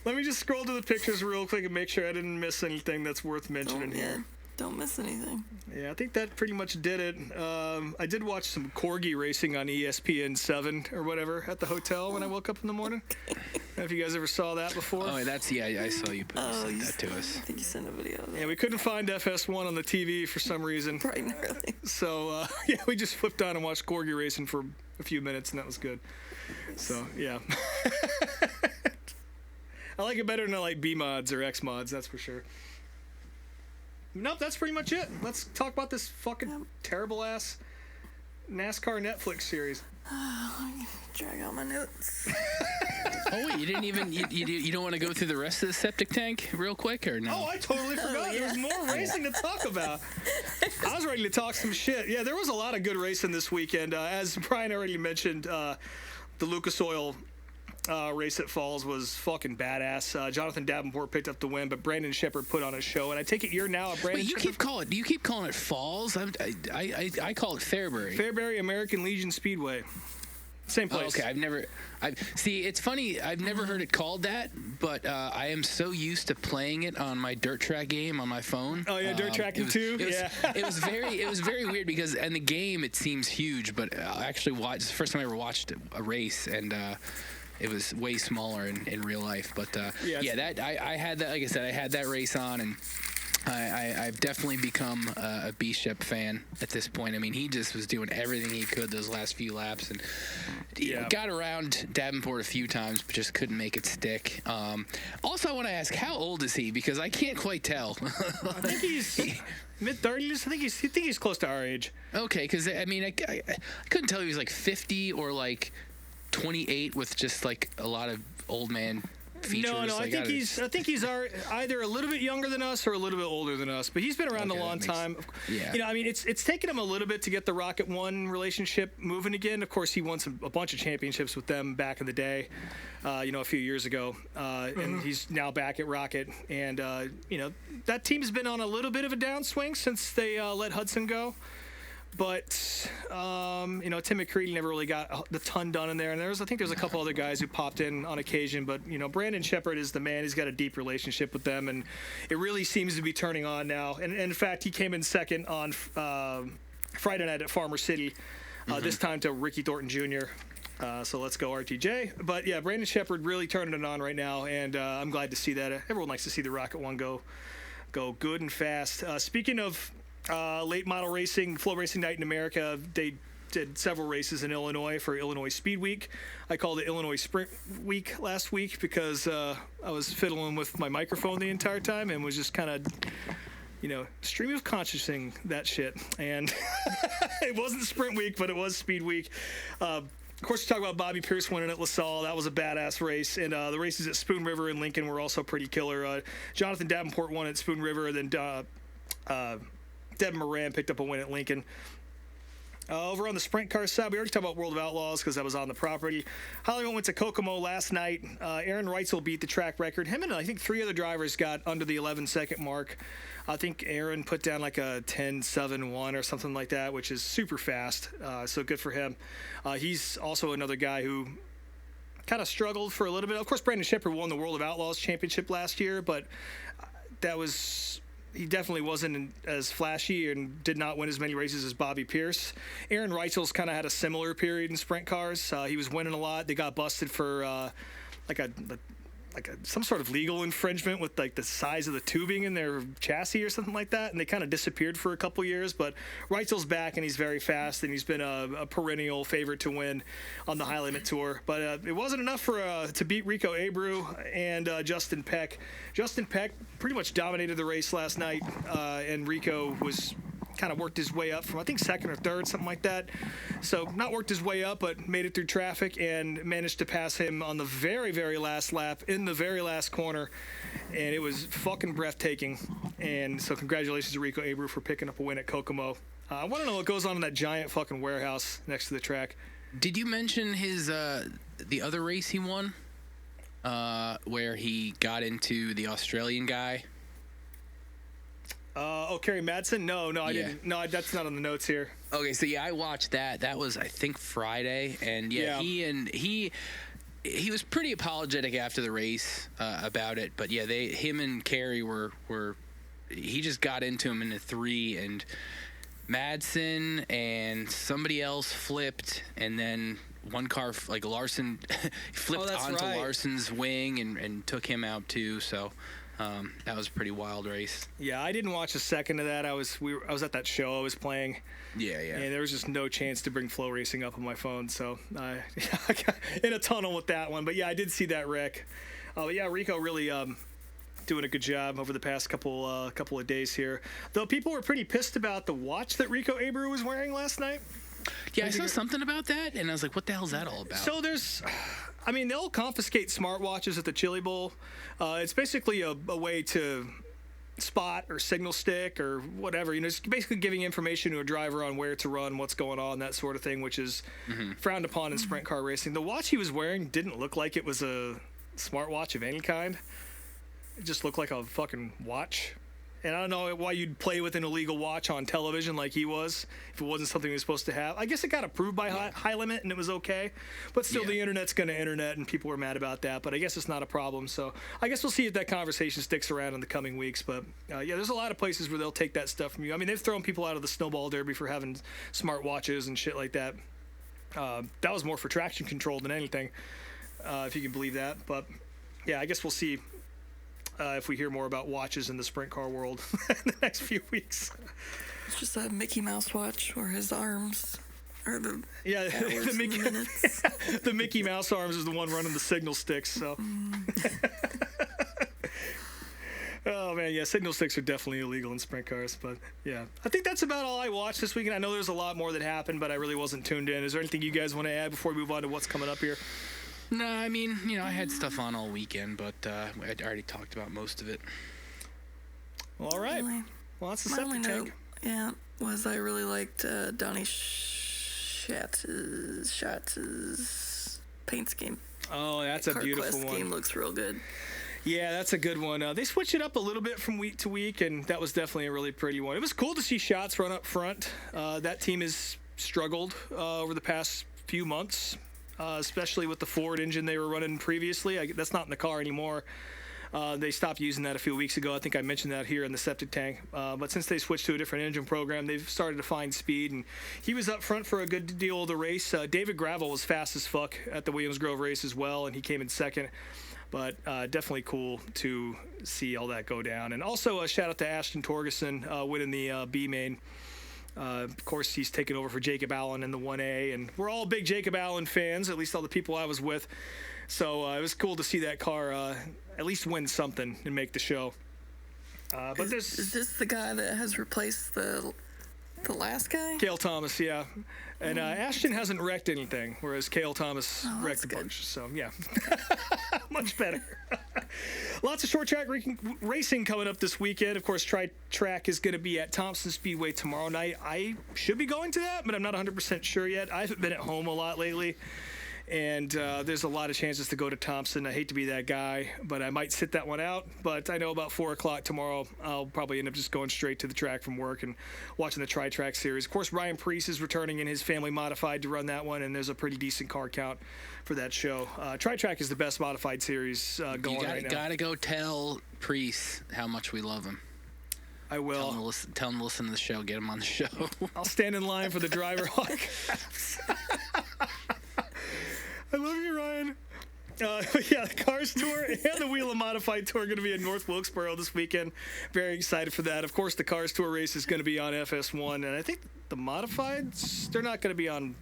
Let me just scroll to the pictures real quick and make sure I didn't miss anything that's worth mentioning here. Don't miss anything. Yeah, I think that pretty much did it. I did watch some corgi racing on ESPN 7 or whatever at the hotel when I woke up in the morning. I don't know if you guys ever saw that before. Oh, I saw you sent that to us. I think you sent a video of that. Yeah, we couldn't find FS1 on the TV for some reason. Bright and early. So, yeah, we just flipped on and watched corgi racing for a few minutes, and that was good. So, yeah. I like it better than I like B mods or X mods, that's for sure. Nope, that's pretty much it. Let's talk about this fucking terrible ass NASCAR Netflix series. Let me drag out my notes. Oh wait, you didn't even you don't want to go through the rest of the septic tank real quick or no? Oh, I totally forgot. yeah. There was more racing to talk about. I was ready to talk some shit. Yeah, there was a lot of good racing this weekend. As Brian already mentioned, the Lucas Oil race at Falls was fucking badass. Jonathan Davenport picked up the win, but Brandon Shepard put on a show. And I take it you're now a Brandon. Wait, you keep calling it Falls? I call it Fairbury. Fairbury American Legion Speedway. Same place. Oh, okay, see. It's funny. I've never heard it called that, but I am so used to playing it on my dirt track game on my phone. Oh yeah, dirt tracking too. Yeah. It was very weird because in the game it seems huge, but I actually watched. It's the first time I ever watched a race, and it was way smaller in real life. But I had that. Like I said, I had that race on, and I've definitely become a B-Shep fan at this point. I mean, he just was doing everything he could those last few laps, and got around Davenport a few times, but just couldn't make it stick. Also, I want to ask, how old is he? Because I can't quite tell. I think he's mid-30s. I think he's close to our age. Okay, because I mean, I couldn't tell if he was like 50 or like 28 with just like a lot of old man features. No, I think he's either a little bit younger than us or a little bit older than us, but he's been around a long time. Yeah. You know, I mean, it's taken him a little bit to get the Rocket One relationship moving again. Of course, he won a bunch of championships with them back in the day, a few years ago, and he's now back at Rocket. And that team's been on a little bit of a downswing since they let Hudson go. But, Tim McCready never really got the ton done in there. And I think there's a couple other guys who popped in on occasion. But, Brandon Shepard is the man. He's got a deep relationship with them. And it really seems to be turning on now. And in fact, he came in second on Friday night at Farmer City, this time to Ricky Thornton Jr. So let's go RTJ. But, yeah, Brandon Shepard really turning it on right now. And I'm glad to see that. Everyone likes to see the Rocket One go good and fast. Speaking of late model racing, Flow Racing Night in America, they did several races in Illinois for Illinois Speed Week. I called it Illinois Sprint Week last week because I was fiddling with my microphone the entire time and was just kind of, stream of consciousing that shit. And it wasn't Sprint Week, but it was Speed Week. Of course, we talk about Bobby Pierce winning at LaSalle. That was a badass race. And the races at Spoon River and Lincoln were also pretty killer. Jonathan Davenport won at Spoon River, and then Devin Moran picked up a win at Lincoln. Over on the sprint car side, we already talked about World of Outlaws because that was on the property. Hollywood went to Kokomo last night. Aaron Reitzel beat the track record. Him and I think 3 other drivers got under the 11-second mark. I think Aaron put down like a 10.71 or something like that, which is super fast. So good for him. He's also another guy who kind of struggled for a little bit. Of course, Brandon Shepard won the World of Outlaws championship last year, but he definitely wasn't as flashy and did not win as many races as Bobby Pierce. Aaron Reitzel's kind of had a similar period in sprint cars. He was winning a lot. They got busted for like some sort of legal infringement with like the size of the tubing in their chassis or something like that, and they kind of disappeared for a couple years. But Reitzel's back, and he's very fast, and he's been a perennial favorite to win on the High Limit Tour. But it wasn't enough to beat Rico Abreu and Justin Peck. Justin Peck pretty much dominated the race last night, and Rico was kind of worked his way up from, I think, second or third, something like that. So not worked his way up, but made it through traffic and managed to pass him on the very, very last lap in the very last corner. And it was fucking breathtaking. And so congratulations to Rico Abreu for picking up a win at Kokomo. I want to know what goes on in that giant fucking warehouse next to the track. Did you mention his the other race he won, where he got into the Australian guy? Kerry Madsen? No, I didn't. No, that's not on the notes here. Okay, so yeah, I watched that. That was, I think, Friday, and he was pretty apologetic after the race about it. But yeah, him and Kerry were he just got into him in the 3, and Madsen and somebody else flipped, and then one car, like Larson, flipped onto Larson's wing and took him out too. So. That was a pretty wild race. Yeah, I didn't watch a second of that. I was at that show I was playing. Yeah. And there was just no chance to bring Flow Racing up on my phone, so I got in a tunnel with that one. But yeah, I did see that wreck. Yeah, Rico really doing a good job over the past couple of days here. Though people were pretty pissed about the watch that Rico Abreu was wearing last night. Yeah, I saw something about that, and I was like, what the hell is that all about? So they'll confiscate smartwatches at the Chili Bowl. It's basically a way to spot or signal stick or whatever. It's basically giving information to a driver on where to run, what's going on, that sort of thing, which is frowned upon in sprint car racing. The watch he was wearing didn't look like it was a smartwatch of any kind. It just looked like a fucking watch. And I don't know why you'd play with an illegal watch on television like he was, if it wasn't something he was supposed to have. I guess it got approved by High Limit, and it was okay. But still, the internet's going to internet, and people were mad about that. But I guess it's not a problem. So I guess we'll see if that conversation sticks around in the coming weeks. But, yeah, there's a lot of places where they'll take that stuff from you. I mean, they've thrown people out of the Snowball Derby for having smart watches and shit like that. That was more for traction control than anything, if you can believe that. But, yeah, I guess we'll see. If we hear more about watches in the sprint car world in the next few weeks. It's just a Mickey Mouse watch where his arms are the the Mickey Mouse arms is the one running the signal sticks. So. Oh man, yeah, signal sticks are definitely illegal in sprint cars, but yeah, I think that's about all I watched this weekend. I know there's a lot more that happened, but I really wasn't tuned in. Is there anything you guys want to add before we move on to what's coming up here? No, I mean, I had stuff on all weekend, but I already talked about most of it. Well, all right. Well, that's the septic tank. Yeah, was I really liked Donnie Schatz's paint scheme. Oh, that's a beautiful one. The game looks real good. Yeah, that's a good one. They switch it up a little bit from week to week, and that was definitely a really pretty one. It was cool to see Schatz run up front. That team has struggled over the past few months. Especially with the Ford engine they were running previously. That's not in the car anymore. They stopped using that a few weeks ago. I think I mentioned that here in the septic tank. But since they switched to a different engine program, they've started to find speed. And he was up front for a good deal of the race. David Gravel was fast as fuck at the Williams Grove race as well, and he came in second. But definitely cool to see all that go down. And also a shout out to Ashton Torgerson winning the B main. Of course, he's taken over for Jacob Allen in the 1A, and we're all big Jacob Allen fans, at least all the people I was with. So it was cool to see that car at least win something and make the show. But is this the guy that has replaced the last guy? Cale Thomas, yeah. And Ashton hasn't wrecked anything, whereas Cale Thomas wrecked a bunch. So, yeah. Much better. Lots of short track racing coming up this weekend. Of course, Tri-Track is going to be at Thompson Speedway tomorrow night. I should be going to that, but I'm not 100% sure yet. I haven't been at home a lot lately. And there's a lot of chances to go to Thompson. I hate to be that guy, but I might sit that one out. But I know about 4 o'clock tomorrow, I'll probably end up just going straight to the track from work and watching the Tri-Track series. Of course, Ryan Preece is returning in his family modified to run that one, and there's a pretty decent car count for that show. Tri-Track is the best modified series going right now. You got to go tell Preece how much we love him. I will. Tell him to listen to the show. Get him on the show. I'll stand in line for the driver hawk. I love you, Ryan. Yeah, the Cars Tour and the Wheel and Modified Tour are going to be in North Wilkesboro this weekend. Very excited for that. Of course, the Cars Tour race is going to be on FS1, and I think the Modifieds, they're not going to be on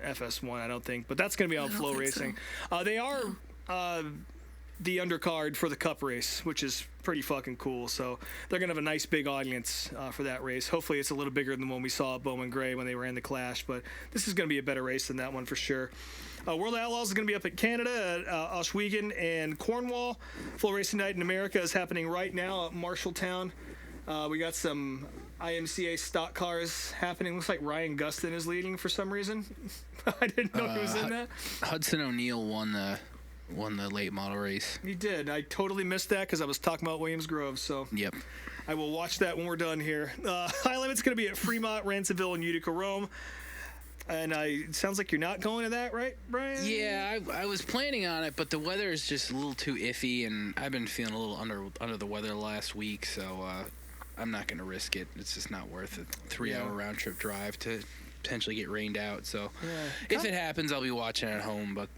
FS1, I don't think, but that's going to be on Flow Racing. So. They are the undercard for the Cup race, which is pretty fucking cool. So they're going to have a nice big audience for that race. Hopefully it's a little bigger than the one we saw at Bowman Gray when they ran the Clash, but this is going to be a better race than that one for sure. World Outlaws is going to be up at Canada at Oswego and Cornwall. Flow Racing Night in America is happening right now at Marshalltown. We got some IMCA stock cars happening. Looks like Ryan Gustin is leading for some reason. I didn't know he was in that. Hudson O'Neill won the late model race. He did. I totally missed that because I was talking about Williams Grove. So yep. I will watch that when we're done here. High Limit's going to be at Fremont, Ransomville, and Utica, Rome. And it sounds like you're not going to that, right, Brian? Yeah, I was planning on it, but the weather is just a little too iffy, and I've been feeling a little under the weather last week, so I'm not going to risk it. It's just not worth it. 3-hour round trip drive to potentially get rained out. So if it happens, I'll be watching at home. But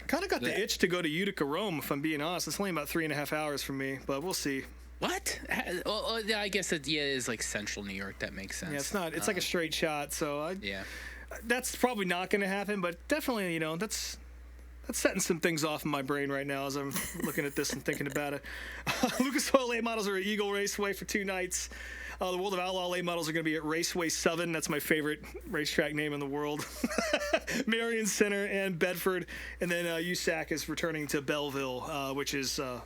kind of got the itch to go to Utica, Rome. If I'm being honest, it's only about 3.5 hours from me, but we'll see. What? Well, I guess it is like central New York. That makes sense. Yeah, it's not. It's like a straight shot. So yeah. That's probably not going to happen, but definitely, that's setting some things off in my brain right now as I'm looking at this and thinking about it. Lucas Oil late models are at Eagle Raceway for 2 nights. The World of Outlaw late models are going to be at Raceway 7. That's my favorite racetrack name in the world. Marion Center and Bedford. And then USAC is returning to Belleville, which is a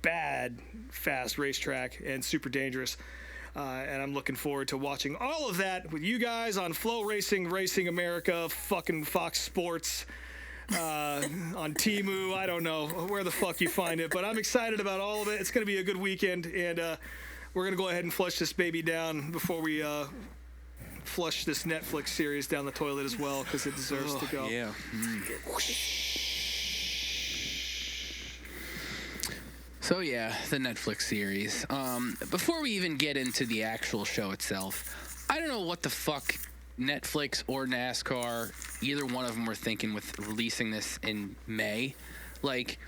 bad, fast racetrack and super dangerous. And I'm looking forward to watching all of that with you guys on Flow Racing, Racing America, fucking Fox Sports, on Temu. I don't know where the fuck you find it, but I'm excited about all of it. It's going to be a good weekend, and we're going to go ahead and flush this baby down before we flush this Netflix series down the toilet as well, because it deserves to go. Yeah. So yeah, the Netflix series. Before we even get into the actual show itself, I don't know what the fuck Netflix or NASCAR, either one of them were thinking with releasing this in May. Like,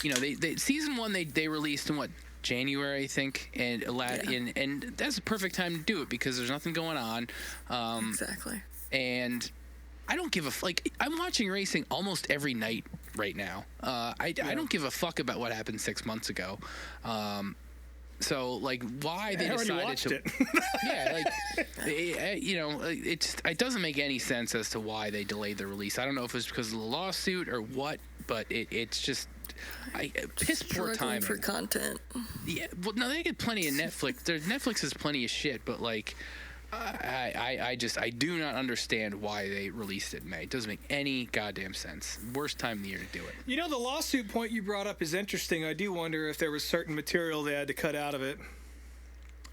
they season 1 they released in January, I think, and and that's a perfect time to do it because there's nothing going on. Exactly. And I don't give a I'm watching racing almost every night right now. I don't give a fuck about what happened 6 months ago. So why they decided to? It. Yeah, it doesn't make any sense as to why they delayed the release. I don't know if it's because of the lawsuit or what, but it's just piss poor timing for content. Yeah, well, no, they get plenty of Netflix. Netflix has plenty of shit, but I do not understand why they released it in May. It doesn't make any goddamn sense. Worst time of the year to do it. The lawsuit point you brought up is interesting. I do wonder if there was certain material they had to cut out of it.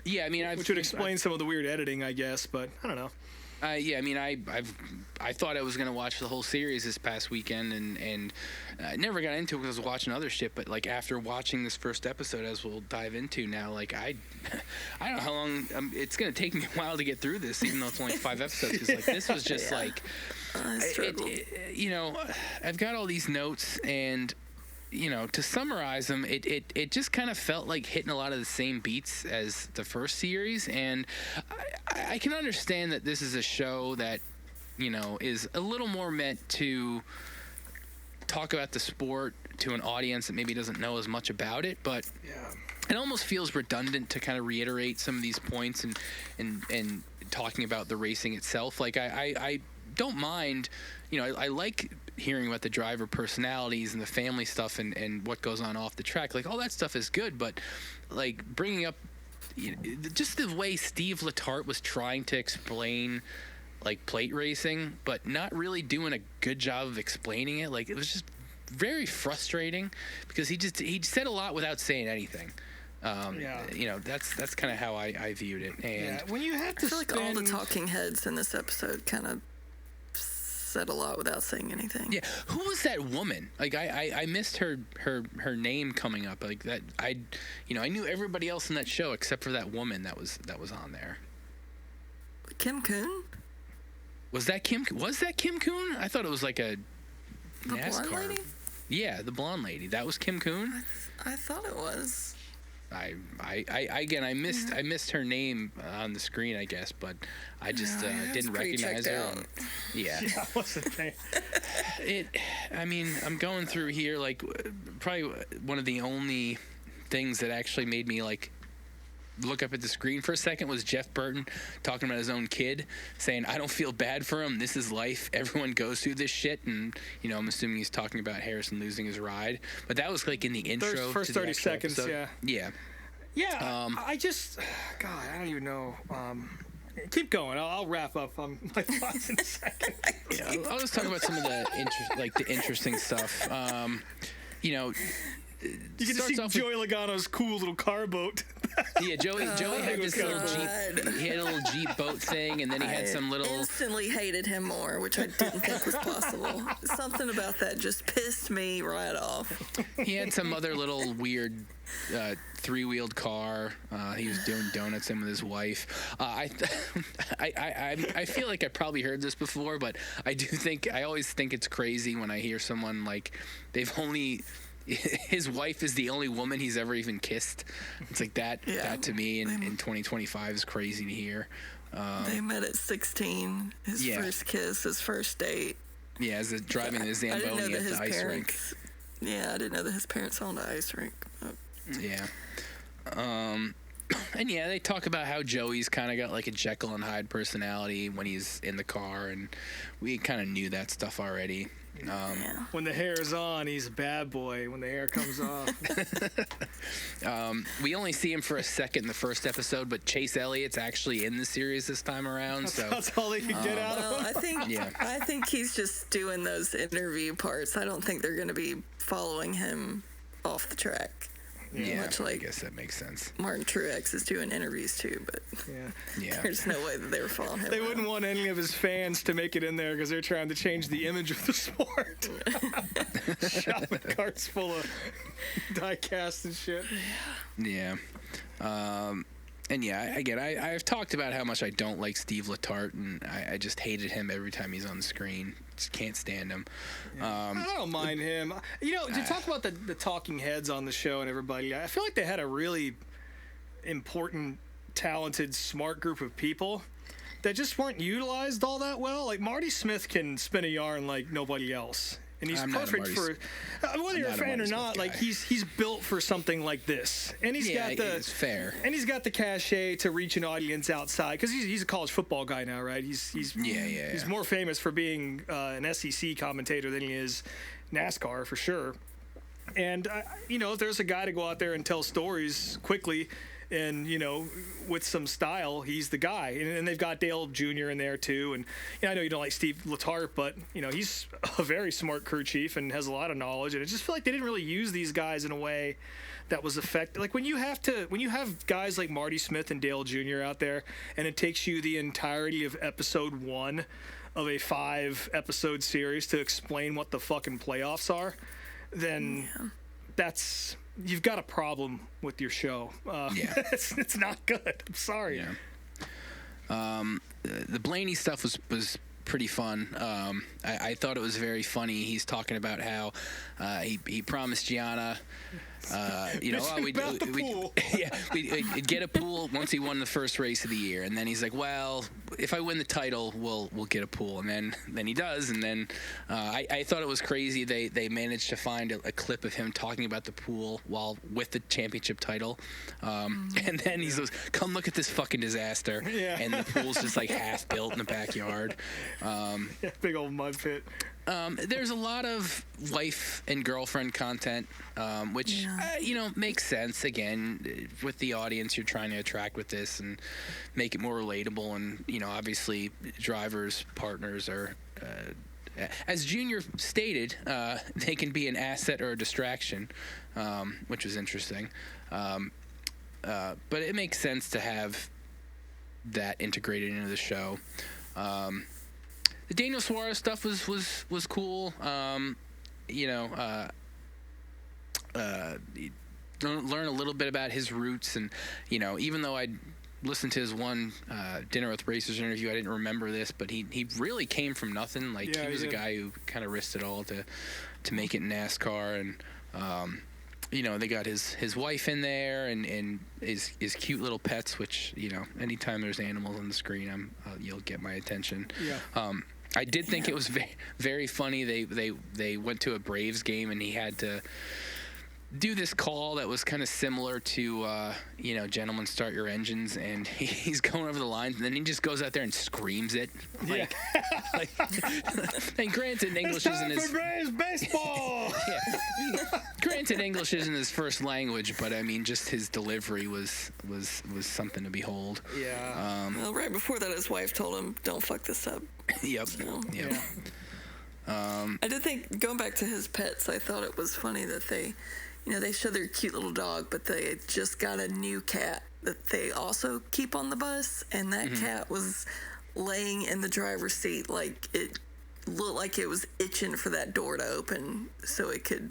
Yeah, I mean, which would explain some of the weird editing, I guess, but I don't know. Yeah, I mean, I thought I was gonna watch the whole series this past weekend, and I never got into it because I was watching other shit. But after watching this first episode, as we'll dive into now, I don't know how long it's gonna take me a while to get through this, even though it's only 5 episodes. Because this was just I've got all these notes and. To summarize them, it just kind of felt like hitting a lot of the same beats as the first series, and I can understand that this is a show that, is a little more meant to talk about the sport to an audience that maybe doesn't know as much about it, but it almost feels redundant to kind of reiterate some of these points and talking about the racing itself. I don't mind, I like hearing about the driver personalities and the family stuff and what goes on off the track. All that stuff is good, but bringing up just the way Steve Letarte was trying to explain plate racing, but not really doing a good job of explaining it. It was just very frustrating because he said a lot without saying anything. That's kind of how I viewed it. And when you have to I feel like all the talking heads in this episode kind of said a lot without saying anything. Yeah, who was that woman? I missed her name coming up. I knew everybody else in that show except for that woman that was on there. Kim Kuhn? Was that Kim Kuhn? I thought it was a the NASCAR. blonde lady? Yeah, the blonde lady. That was Kim Kuhn. I thought it was. I missed her name on the screen, I guess, but I just didn't recognize her. Yeah. I wasn't there. I'm going through here, like, probably one of the only things that actually made me, like, look up at the screen for a second was Jeff Burton talking about his own kid, saying, I don't feel bad for him. This is life. Everyone goes through this shit. And, I'm assuming he's talking about Harrison losing his ride. But that was, like, in the intro. First to the 30 seconds, episode. yeah. Yeah. I just, God, I don't even know. Keep going. I'll wrap up on my thoughts in a second. Yeah, I'll just talk about some of the interesting stuff. You get to see Joey Logano's cool little car boat. Yeah, Joey had this little Jeep. He had a little Jeep boat thing, and then he had some little. Instantly hated him more, which I didn't think was possible. Something about that just pissed me right off. He had some other little weird three-wheeled car. He was doing donuts in with his wife. I feel like I probably heard this before, but I always think it's crazy when I hear someone like his wife is the only woman he's ever even kissed. It's like that. Yeah, that to me in 2025 is crazy to hear. They met at 16. His first kiss, his first date. Yeah, driving the Zamboni at the ice rink. Yeah, I didn't know that his parents owned an ice rink. Yeah. And yeah, they talk about how Joey's kind of got like a Jekyll and Hyde personality when he's in the car, and we kind of knew that stuff already. When the hair is on, he's a bad boy. When the hair comes off. We only see him for a second in the first episode, but Chase Elliott's actually in the series this time around. That's all they can get out of him. I think he's just doing those interview parts. I don't think they're going to be following him off the track. Yeah, much like I guess that makes sense. Martin Truex is doing interviews too, but there's no way that they were following him. They wouldn't want any of his fans to make it in there because they're trying to change the image of the sport. Shopping carts full of die-cast and shit. Yeah. And yeah, I've talked about how much I don't like Steve Letarte, and I just hated him every time he's on the screen. Just can't stand him. I don't mind him. To talk about the talking heads on the show and everybody, I feel like they had a really important, talented, smart group of people that just weren't utilized all that well. Like Marty Smith can spin a yarn like nobody else. And he's perfect for whether you're a fan or not. Like he's built for something like this, and he's got the cachet to reach an audience outside because he's a college football guy now, right? He's more famous for being an SEC commentator than he is NASCAR for sure. And if there's a guy to go out there and tell stories quickly and with some style, he's the guy. And they've got Dale Jr. in there too. And I know you don't like Steve Letarte, but he's a very smart crew chief and has a lot of knowledge. And I just feel like they didn't really use these guys in a way that was effective. Like when you have guys like Marty Smith and Dale Jr. out there, and it takes you the entirety of episode 1 of a 5-episode series to explain what the fucking playoffs are, then you've got a problem with your show. It's not good. I'm sorry. Yeah. The Blaney stuff was pretty fun. I thought it was very funny. He's talking about how he promised Gianna we'd get a pool once he won the first race of the year, and then he's like, well, if I win the title, we'll get a pool, and then he does, and then I thought it was crazy they managed to find a clip of him talking about the pool while with the championship title, and then he goes, come look at this fucking disaster, and the pool's just like half built in the backyard. Big old mud pit. There's a lot of wife and girlfriend content, which makes sense. Again, with the audience you're trying to attract with this and make it more relatable. And obviously, drivers' partners are, as Junior stated, they can be an asset or a distraction, which was interesting. But it makes sense to have that integrated into the show. The Daniel Suarez stuff was cool. Learn a little bit about his roots, and even though I listened to his one Dinner with Racers interview. I didn't remember this, but he really came from nothing. Like, he was a guy who kind of risked it all to make it in NASCAR, and they got his wife in there and his cute little pets, which, anytime there's animals on the screen, you'll get my attention. Yeah. I did think it was very funny. They went to a Braves game, and he had to do this call that was kind of similar to, gentlemen, start your engines, and he's going over the lines, and then he just goes out there and screams it. And granted, English isn't his... Braves baseball! Granted, English isn't his first language, but I mean, just his delivery was something to behold. Yeah. Well, right before that, his wife told him, "Don't fuck this up." Yep. So. Yep. Yeah. I did think, going back to his pets, I thought it was funny that they show their cute little dog, but they just got a new cat that they also keep on the bus, and that cat was laying in the driver's seat like it looked like it was itching for that door to open so it could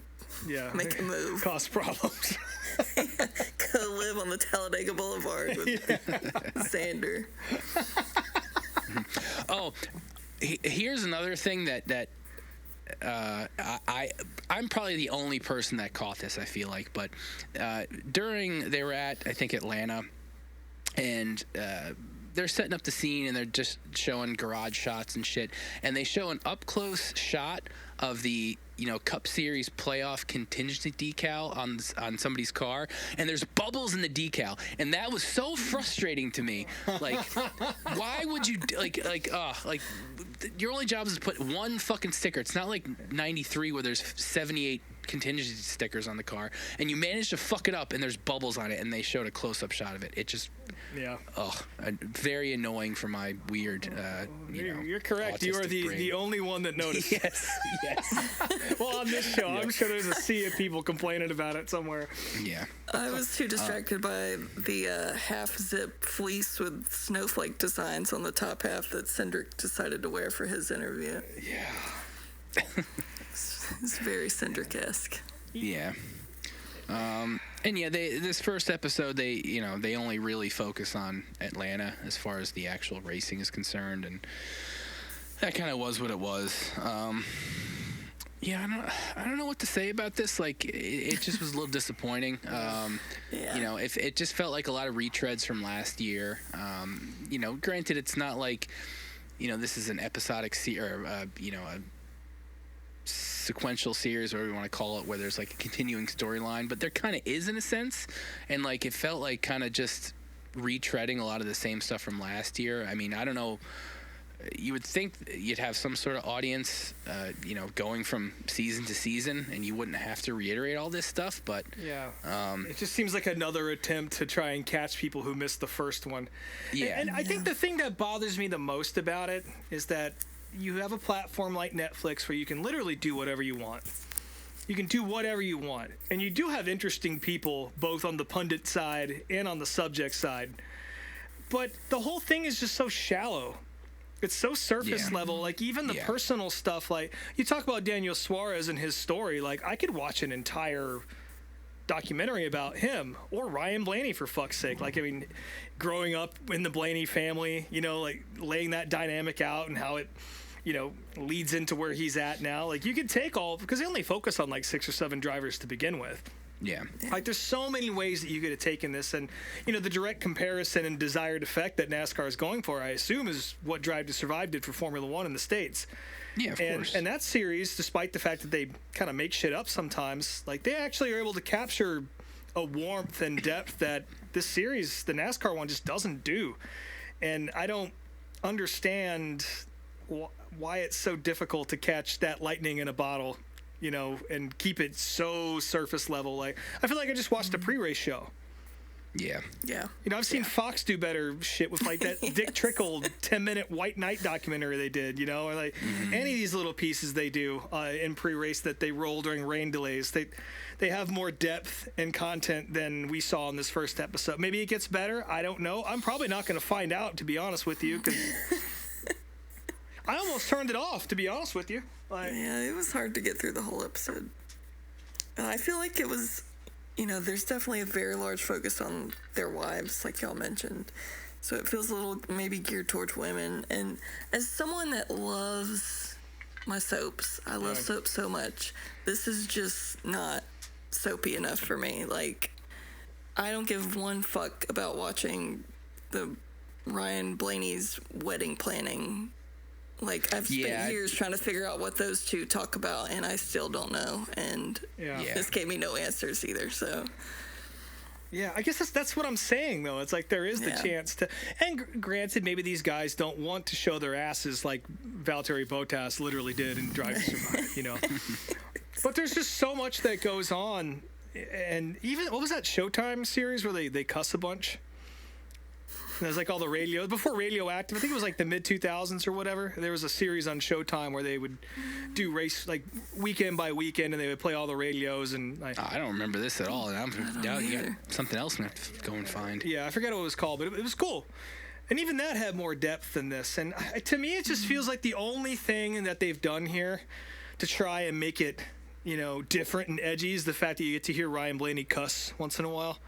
make a move. Cause problems. Go live on the Talladega Boulevard with Xander. Oh, here's another thing that I'm probably the only person that caught this, I feel like, but they were at, I think, Atlanta, and they're setting up the scene, and they're just showing garage shots and shit, and they show an up-close shot of the Cup Series playoff contingency decal on somebody's car, and there's bubbles in the decal, and that was so frustrating to me. Like, why would you your only job is to put one fucking sticker. It's not like 93 where there's 78 contingency stickers on the car, and you managed to fuck it up, and there's bubbles on it, and they showed a close-up shot of it. It just very annoying for my weird You're correct. You are the only one that noticed. Yes. Well, on this show, I'm sure there's a sea of people complaining about it somewhere. Yeah. I was too distracted by the half-zip fleece with snowflake designs on the top half that Cindric decided to wear for his interview. Yeah. It's very Cindric-esque. Yeah. And this first episode, they only really focus on Atlanta as far as the actual racing is concerned, and that kind of was what it was. I don't know what to say about this. Like, it just was a little disappointing. If it just felt like a lot of retreads from last year. Granted, it's not like, this is an episodic a sequential series, or whatever you want to call it, where there's like a continuing storyline, but there kind of is in a sense, and like it felt like kind of just retreading a lot of the same stuff from last year. I mean, I don't know, you would think you'd have some sort of audience going from season to season, and you wouldn't have to reiterate all this stuff, but it just seems like another attempt to try and catch people who missed the first one. And I think the thing that bothers me the most about it is that you have a platform like Netflix where you can literally do whatever you want. You can do whatever you want. And you do have interesting people both on the pundit side and on the subject side. But the whole thing is just so shallow. It's so surface level. Like, even the personal stuff, like, you talk about Daniel Suarez and his story. Like, I could watch an entire documentary about him, or Ryan Blaney, for fuck's sake. Like, I mean, growing up in the Blaney family, like laying that dynamic out and how it leads into where he's at now. Like, you could take because they only focus on like 6 or 7 drivers to begin with. Yeah. Like, there's so many ways that you could have taken this, and the direct comparison and desired effect that NASCAR is going for, I assume, is what Drive to Survive did for Formula One in the States. Yeah, of course. And that series, despite the fact that they kind of make shit up sometimes, like, they actually are able to capture a warmth and depth that this series, the NASCAR one, just doesn't do. And I don't understand why it's so difficult to catch that lightning in a bottle, and keep it so surface level. Like, I feel like I just watched a pre-race show. Yeah. I've seen Fox do better shit with like that Dick Trickle 10-minute White Knight documentary they did, or like any of these little pieces they do in pre-race that they roll during rain delays. They have more depth and content than we saw in this first episode. Maybe it gets better. I don't know. I'm probably not going to find out, to be honest with you, because I almost turned it off, to be honest with you. It was hard to get through the whole episode. I feel like it was, there's definitely a very large focus on their wives, like y'all mentioned. So it feels a little maybe geared towards women. And as someone that loves my soaps, I love soap so much, this is just not soapy enough for me. Like, I don't give one fuck about watching the Ryan Blaney's wedding planning. Like, I've spent years trying to figure out what those two talk about, and I still don't know. And this gave me no answers either, so... Yeah, I guess that's what I'm saying, though. It's like there is the chance to... And granted, maybe these guys don't want to show their asses like Valtteri Bottas literally did in Drive to Survive, you know? But there's just so much that goes on. And even... What was that Showtime series where they cuss a bunch? And there's like all the radio... Before Radioactive, I think it was like the mid-2000s or whatever. There was a series on Showtime where they would do race like weekend by weekend, and they would play all the radios. And I don't remember this at all. I'm down. You got something else I'm going to go and find. Yeah, I forget what it was called, but it was cool. And even that had more depth than this. And to me, it just feels like the only thing that they've done here to try and make it, you know, different and edgy is the fact that you get to hear Ryan Blaney cuss once in a while.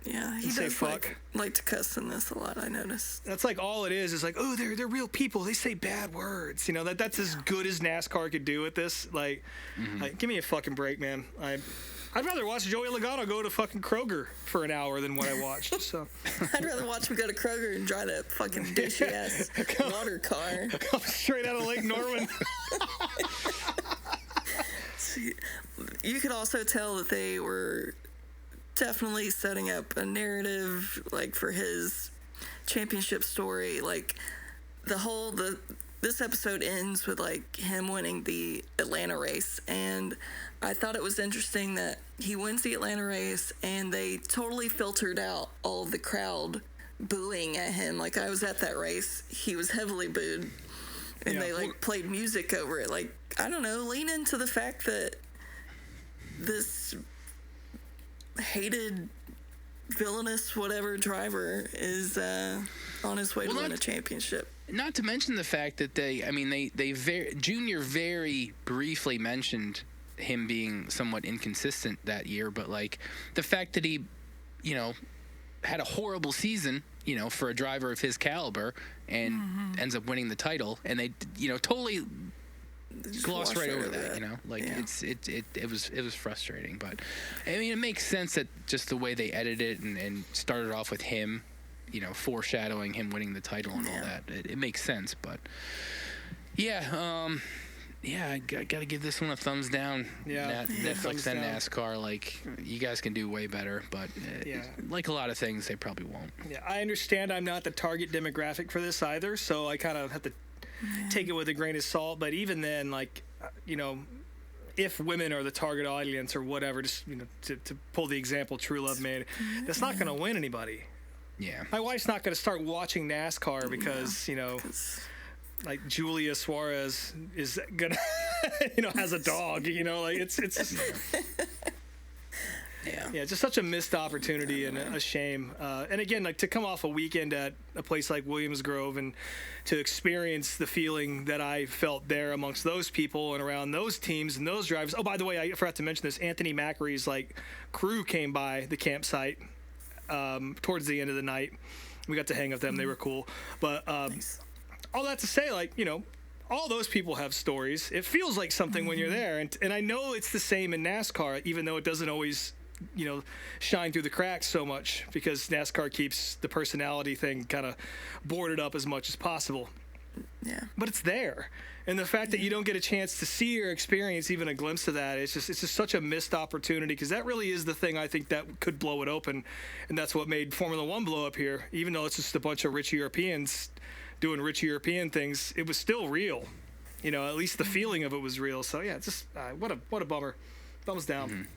Yeah, he does like to cuss in this a lot, I noticed. That's like all it is like, oh, they're real people. They say bad words. You know, that's as good as NASCAR could do with this. Like, give me a fucking break, man. I'd rather watch Joey Logano go to fucking Kroger for an hour than what I watched. So I'd rather watch him go to Kroger and drive that fucking douchey-ass water car. Come straight out of Lake Norman. See, you could also tell that they were... definitely setting up a narrative like for his championship story. Like this episode ends with like him winning the Atlanta race, and I thought it was interesting that he wins the Atlanta race and they totally filtered out all of the crowd booing at him. Like, I was at that race, he was heavily booed, and they like played music over it. Like, I don't know, lean into the fact that this hated villainous whatever driver is on his way to win a championship. Not to mention the fact that Junior very briefly mentioned him being somewhat inconsistent that year, but like the fact that he, you know, had a horrible season, you know, for a driver of his caliber, and ends up winning the title, and they, you know, totally gloss right over that, you know, like it was frustrating. But I mean, it makes sense that just the way they edited it and started off with him, you know, foreshadowing him winning the title and all that, it makes sense. But I gotta give this one a thumbs down. Netflix and NASCAR, like, you guys can do way better, but like a lot of things, they probably won't. I understand I'm not the target demographic for this either, so I kind of have to take it with a grain of salt. But even then, like, you know, if women are the target audience or whatever, just, you know, to pull the example True Love made, that's not going to win anybody. Yeah. My wife's not going to start watching NASCAR because, you know, like Julia Suarez is going to, you know, has a dog, you know, like it's just such a missed opportunity and a shame. And again, like, to come off a weekend at a place like Williams Grove and to experience the feeling that I felt there amongst those people and around those teams and those drivers. Oh, by the way, I forgot to mention this. Anthony Macary's like crew came by the campsite towards the end of the night. We got to hang with them. They were cool. But all that to say, like, you know, all those people have stories. It feels like something when you're there. And I know it's the same in NASCAR, even though it doesn't always, you know, shine through the cracks so much, because NASCAR keeps the personality thing kind of boarded up as much as possible. Yeah. But it's there. And the fact that you don't get a chance to see or experience even a glimpse of that, it's just such a missed opportunity, because that really is the thing I think that could blow it open. And that's what made Formula One blow up here. Even though it's just a bunch of rich Europeans doing rich European things, it was still real. You know, at least the feeling of it was real. So yeah, just what a bummer. Thumbs down.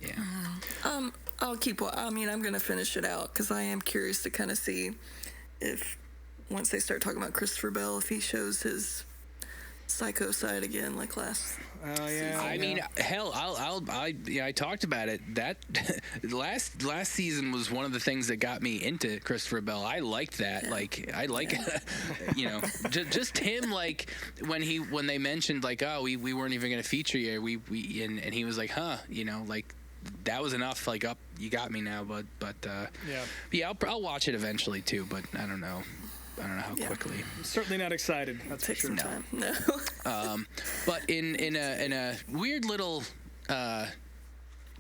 Yeah. I'll keep. I mean, I'm gonna finish it out because I am curious to kind of see if once they start talking about Christopher Bell, if he shows his psycho side again, like last. Oh yeah. I mean, hell, I talked about it. That last season was one of the things that got me into Christopher Bell. I liked that. Yeah. Like, I like, you know, just him. Like when they mentioned, like, oh, we weren't even going to feature you. And he was like, huh, you know, like that was enough. Like, you got me now, but yeah, I'll watch it eventually too. But I don't know how quickly. I'm certainly not excited. That's for Take sure. some time. No. But in a weird little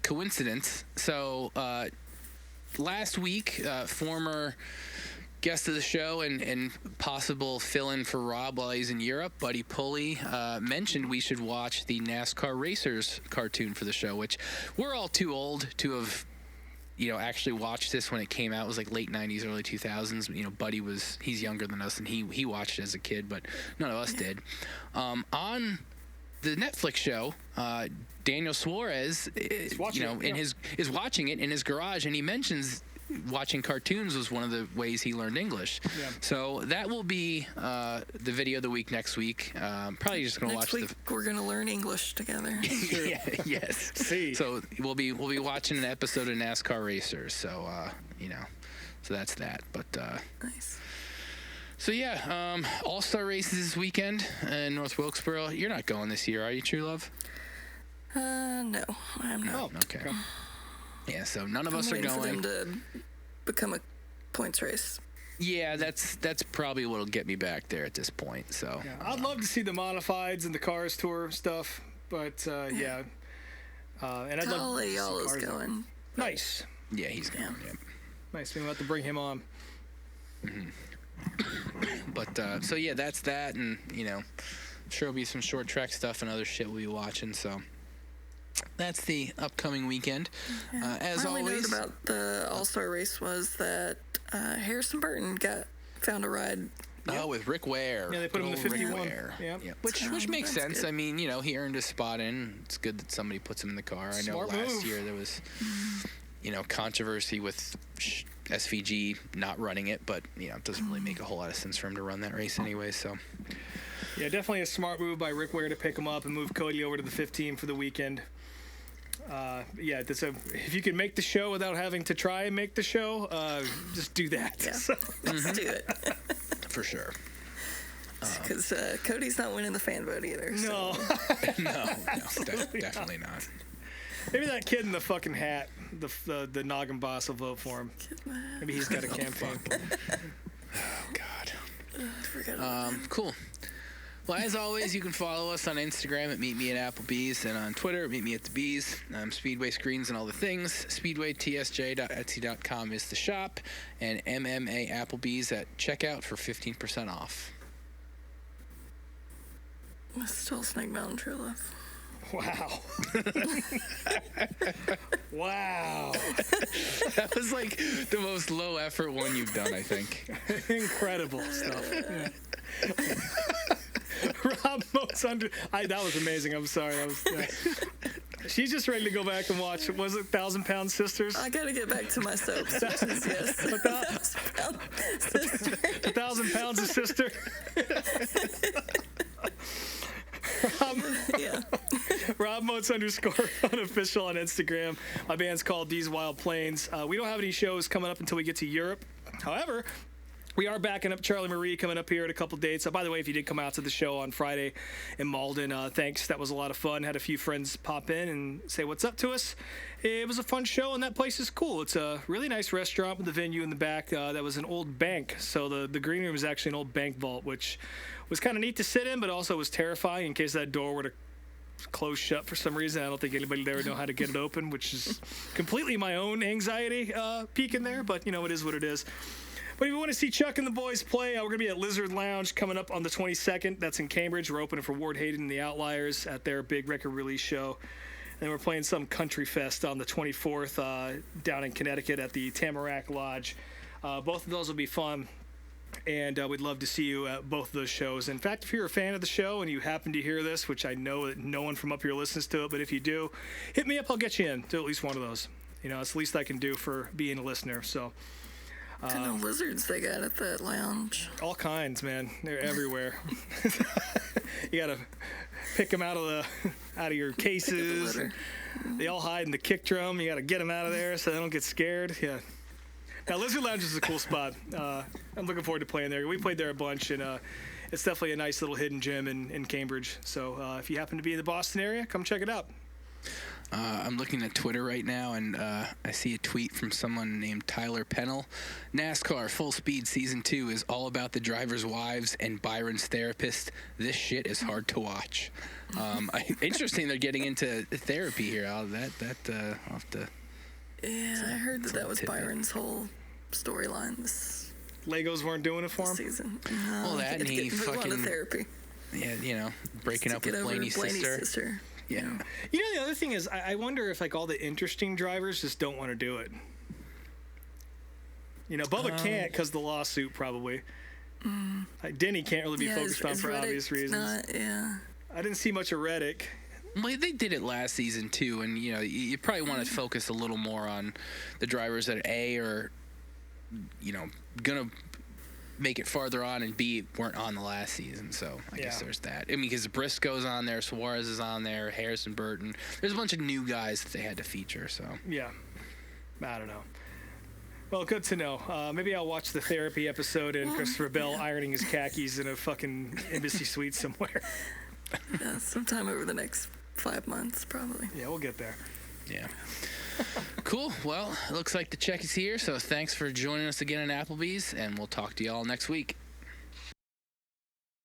coincidence, so last week, former guest of the show and possible fill-in for Rob while he's in Europe, Buddy Pulley, mentioned we should watch the NASCAR Racers cartoon for the show, which we're all too old to have, actually watched this when it came out. It was like late 90s, early 2000s. Buddy he's younger than us, and he watched it as a kid, but none of us did. On the Netflix show, Daniel Suarez, is watching it in his garage, and he mentions watching cartoons was one of the ways he learned English. Yeah. So that will be the video of the week next week. Probably just going to watch. Next week we're going to learn English together. Yes. See. So we'll be watching an episode of NASCAR Racers. So so that's that. But nice. So yeah, All-Star races this weekend in North Wilkesboro. You're not going this year, are you, True Love? No, I'm not. Oh, okay. Yeah, so none of us are going. For them to become a points race. Yeah, that's probably what'll get me back there at this point. So yeah, I'd love to see the modifieds and the Cars Tour stuff, but and I'd love to see y'all is Cars going. Nice. Yeah, he's going. Yeah. Nice. We'll have to bring him on. Mm-hmm. But so yeah, that's that, and I'm sure there'll be some short track stuff and other shit we'll be watching. So that's the upcoming weekend. As my only always, note about the All-Star race was that Harrison Burton found a ride. Oh, with Rick Ware. Yeah, they put him in the 51. Yep. Which makes sense. Good. I mean, he earned his spot in. It's good that somebody puts him in the car. I know Smart last move. year there was, controversy with SVG not running it, but it doesn't really make a whole lot of sense for him to run that race anyway. So. Yeah, definitely a smart move by Rick Ware to pick him up and move Cody over to the 15 for the weekend. If you can make the show without having to try and make the show, just do that. Yeah. So. Let's do it. For sure. Because Cody's not winning the fan vote either. So. No. Definitely not. Maybe that kid in the fucking hat, the Noggin boss, will vote for him. Maybe he's got a campaign. Oh, God. Forget about that. Cool. Well, as always, you can follow us on Instagram at meetmeatapplebees and on Twitter at meetmeatthebees. Speedway screens and all the things. SpeedwayTSJ.etsy.com is the shop, and MMA Applebees at checkout for 15% off. Still Snake Mountain True Love. Wow. Wow. That was like the most low effort one you've done, I think. Incredible stuff. Yeah. Rob Mo's that was amazing. I'm sorry. She's just ready to go back and watch. Was it 1,000 Pound Sisters? I gotta get back to my soaps. Which is, yes. 1,000 Pounds of Sister. Yeah. Rob Motes _ unofficial on Instagram. My band's called These Wild Plains. We don't have any shows coming up until we get to Europe. However, we are backing up Charlie Marie coming up here at a couple dates. By the way, if you did come out to the show on Friday in Malden, thanks. That was a lot of fun. Had a few friends pop in and say what's up to us. It was a fun show, and that place is cool. It's a really nice restaurant with the venue in the back. That was an old bank. So the green room is actually an old bank vault, which was kind of neat to sit in, but also was terrifying in case that door were to close shut for some reason. I don't think anybody there would know how to get it open, which is completely my own anxiety peeking there, but it is what it is. But if you want to see Chuck and the boys play, we're going to be at Lizard Lounge coming up on the 22nd. That's in Cambridge. We're opening for Ward Hayden and the Outliers at their big record release show. And then we're playing some country fest on the 24th down in Connecticut at the Tamarack Lodge. Both of those will be fun. And we'd love to see you at both of those shows. In fact, if you're a fan of the show and you happen to hear this, which I know that no one from up here listens to it, but if you do, hit me up. I'll get you in to at least one of those. It's the least I can do for being a listener. So. What kind of lizards they got at that lounge? All kinds, man. They're everywhere. You gotta pick them out of your cases. They all hide in the kick drum. You gotta get them out of there so they don't get scared. Yeah. Now, Lizard Lounge is a cool spot. I'm looking forward to playing there. We played there a bunch, and it's definitely a nice little hidden gem in Cambridge. So if you happen to be in the Boston area, come check it out. I'm looking at Twitter right now, and I see a tweet from someone named Tyler Pennell. NASCAR Full Speed Season 2 is all about the drivers' wives and Byron's therapist. This shit is hard to watch. Interesting they're getting into therapy here. I'll have to... Yeah, I heard that was tidbit. Byron's whole storyline this Legos weren't doing it for him. season. Well, that and he to fucking... therapy. Yeah, breaking up with Blaney's sister. Yeah. You know, the other thing is, I wonder if like all the interesting drivers just don't want to do it. You know, Bubba can't because the lawsuit probably. Like, Denny can't really be focused on for obvious reasons. I didn't see much of Reddick. Well, they did it last season too, and you probably want to focus a little more on the drivers that are gonna make it farther on, and B, weren't on the last season. So I guess there's that. I mean, because Briscoe's on there, Suarez is on there, Harrison Burton. There's a bunch of new guys that they had to feature. So yeah, I don't know. Well, good to know. Maybe I'll watch the therapy episode and Christopher Bell ironing his khakis in a fucking embassy suite somewhere. Yeah, sometime over the next 5 months, probably. Yeah, we'll get there. yeah. Cool. Well, it looks like the check is here. So thanks for joining us again at Applebee's, and we'll talk to y'all next week.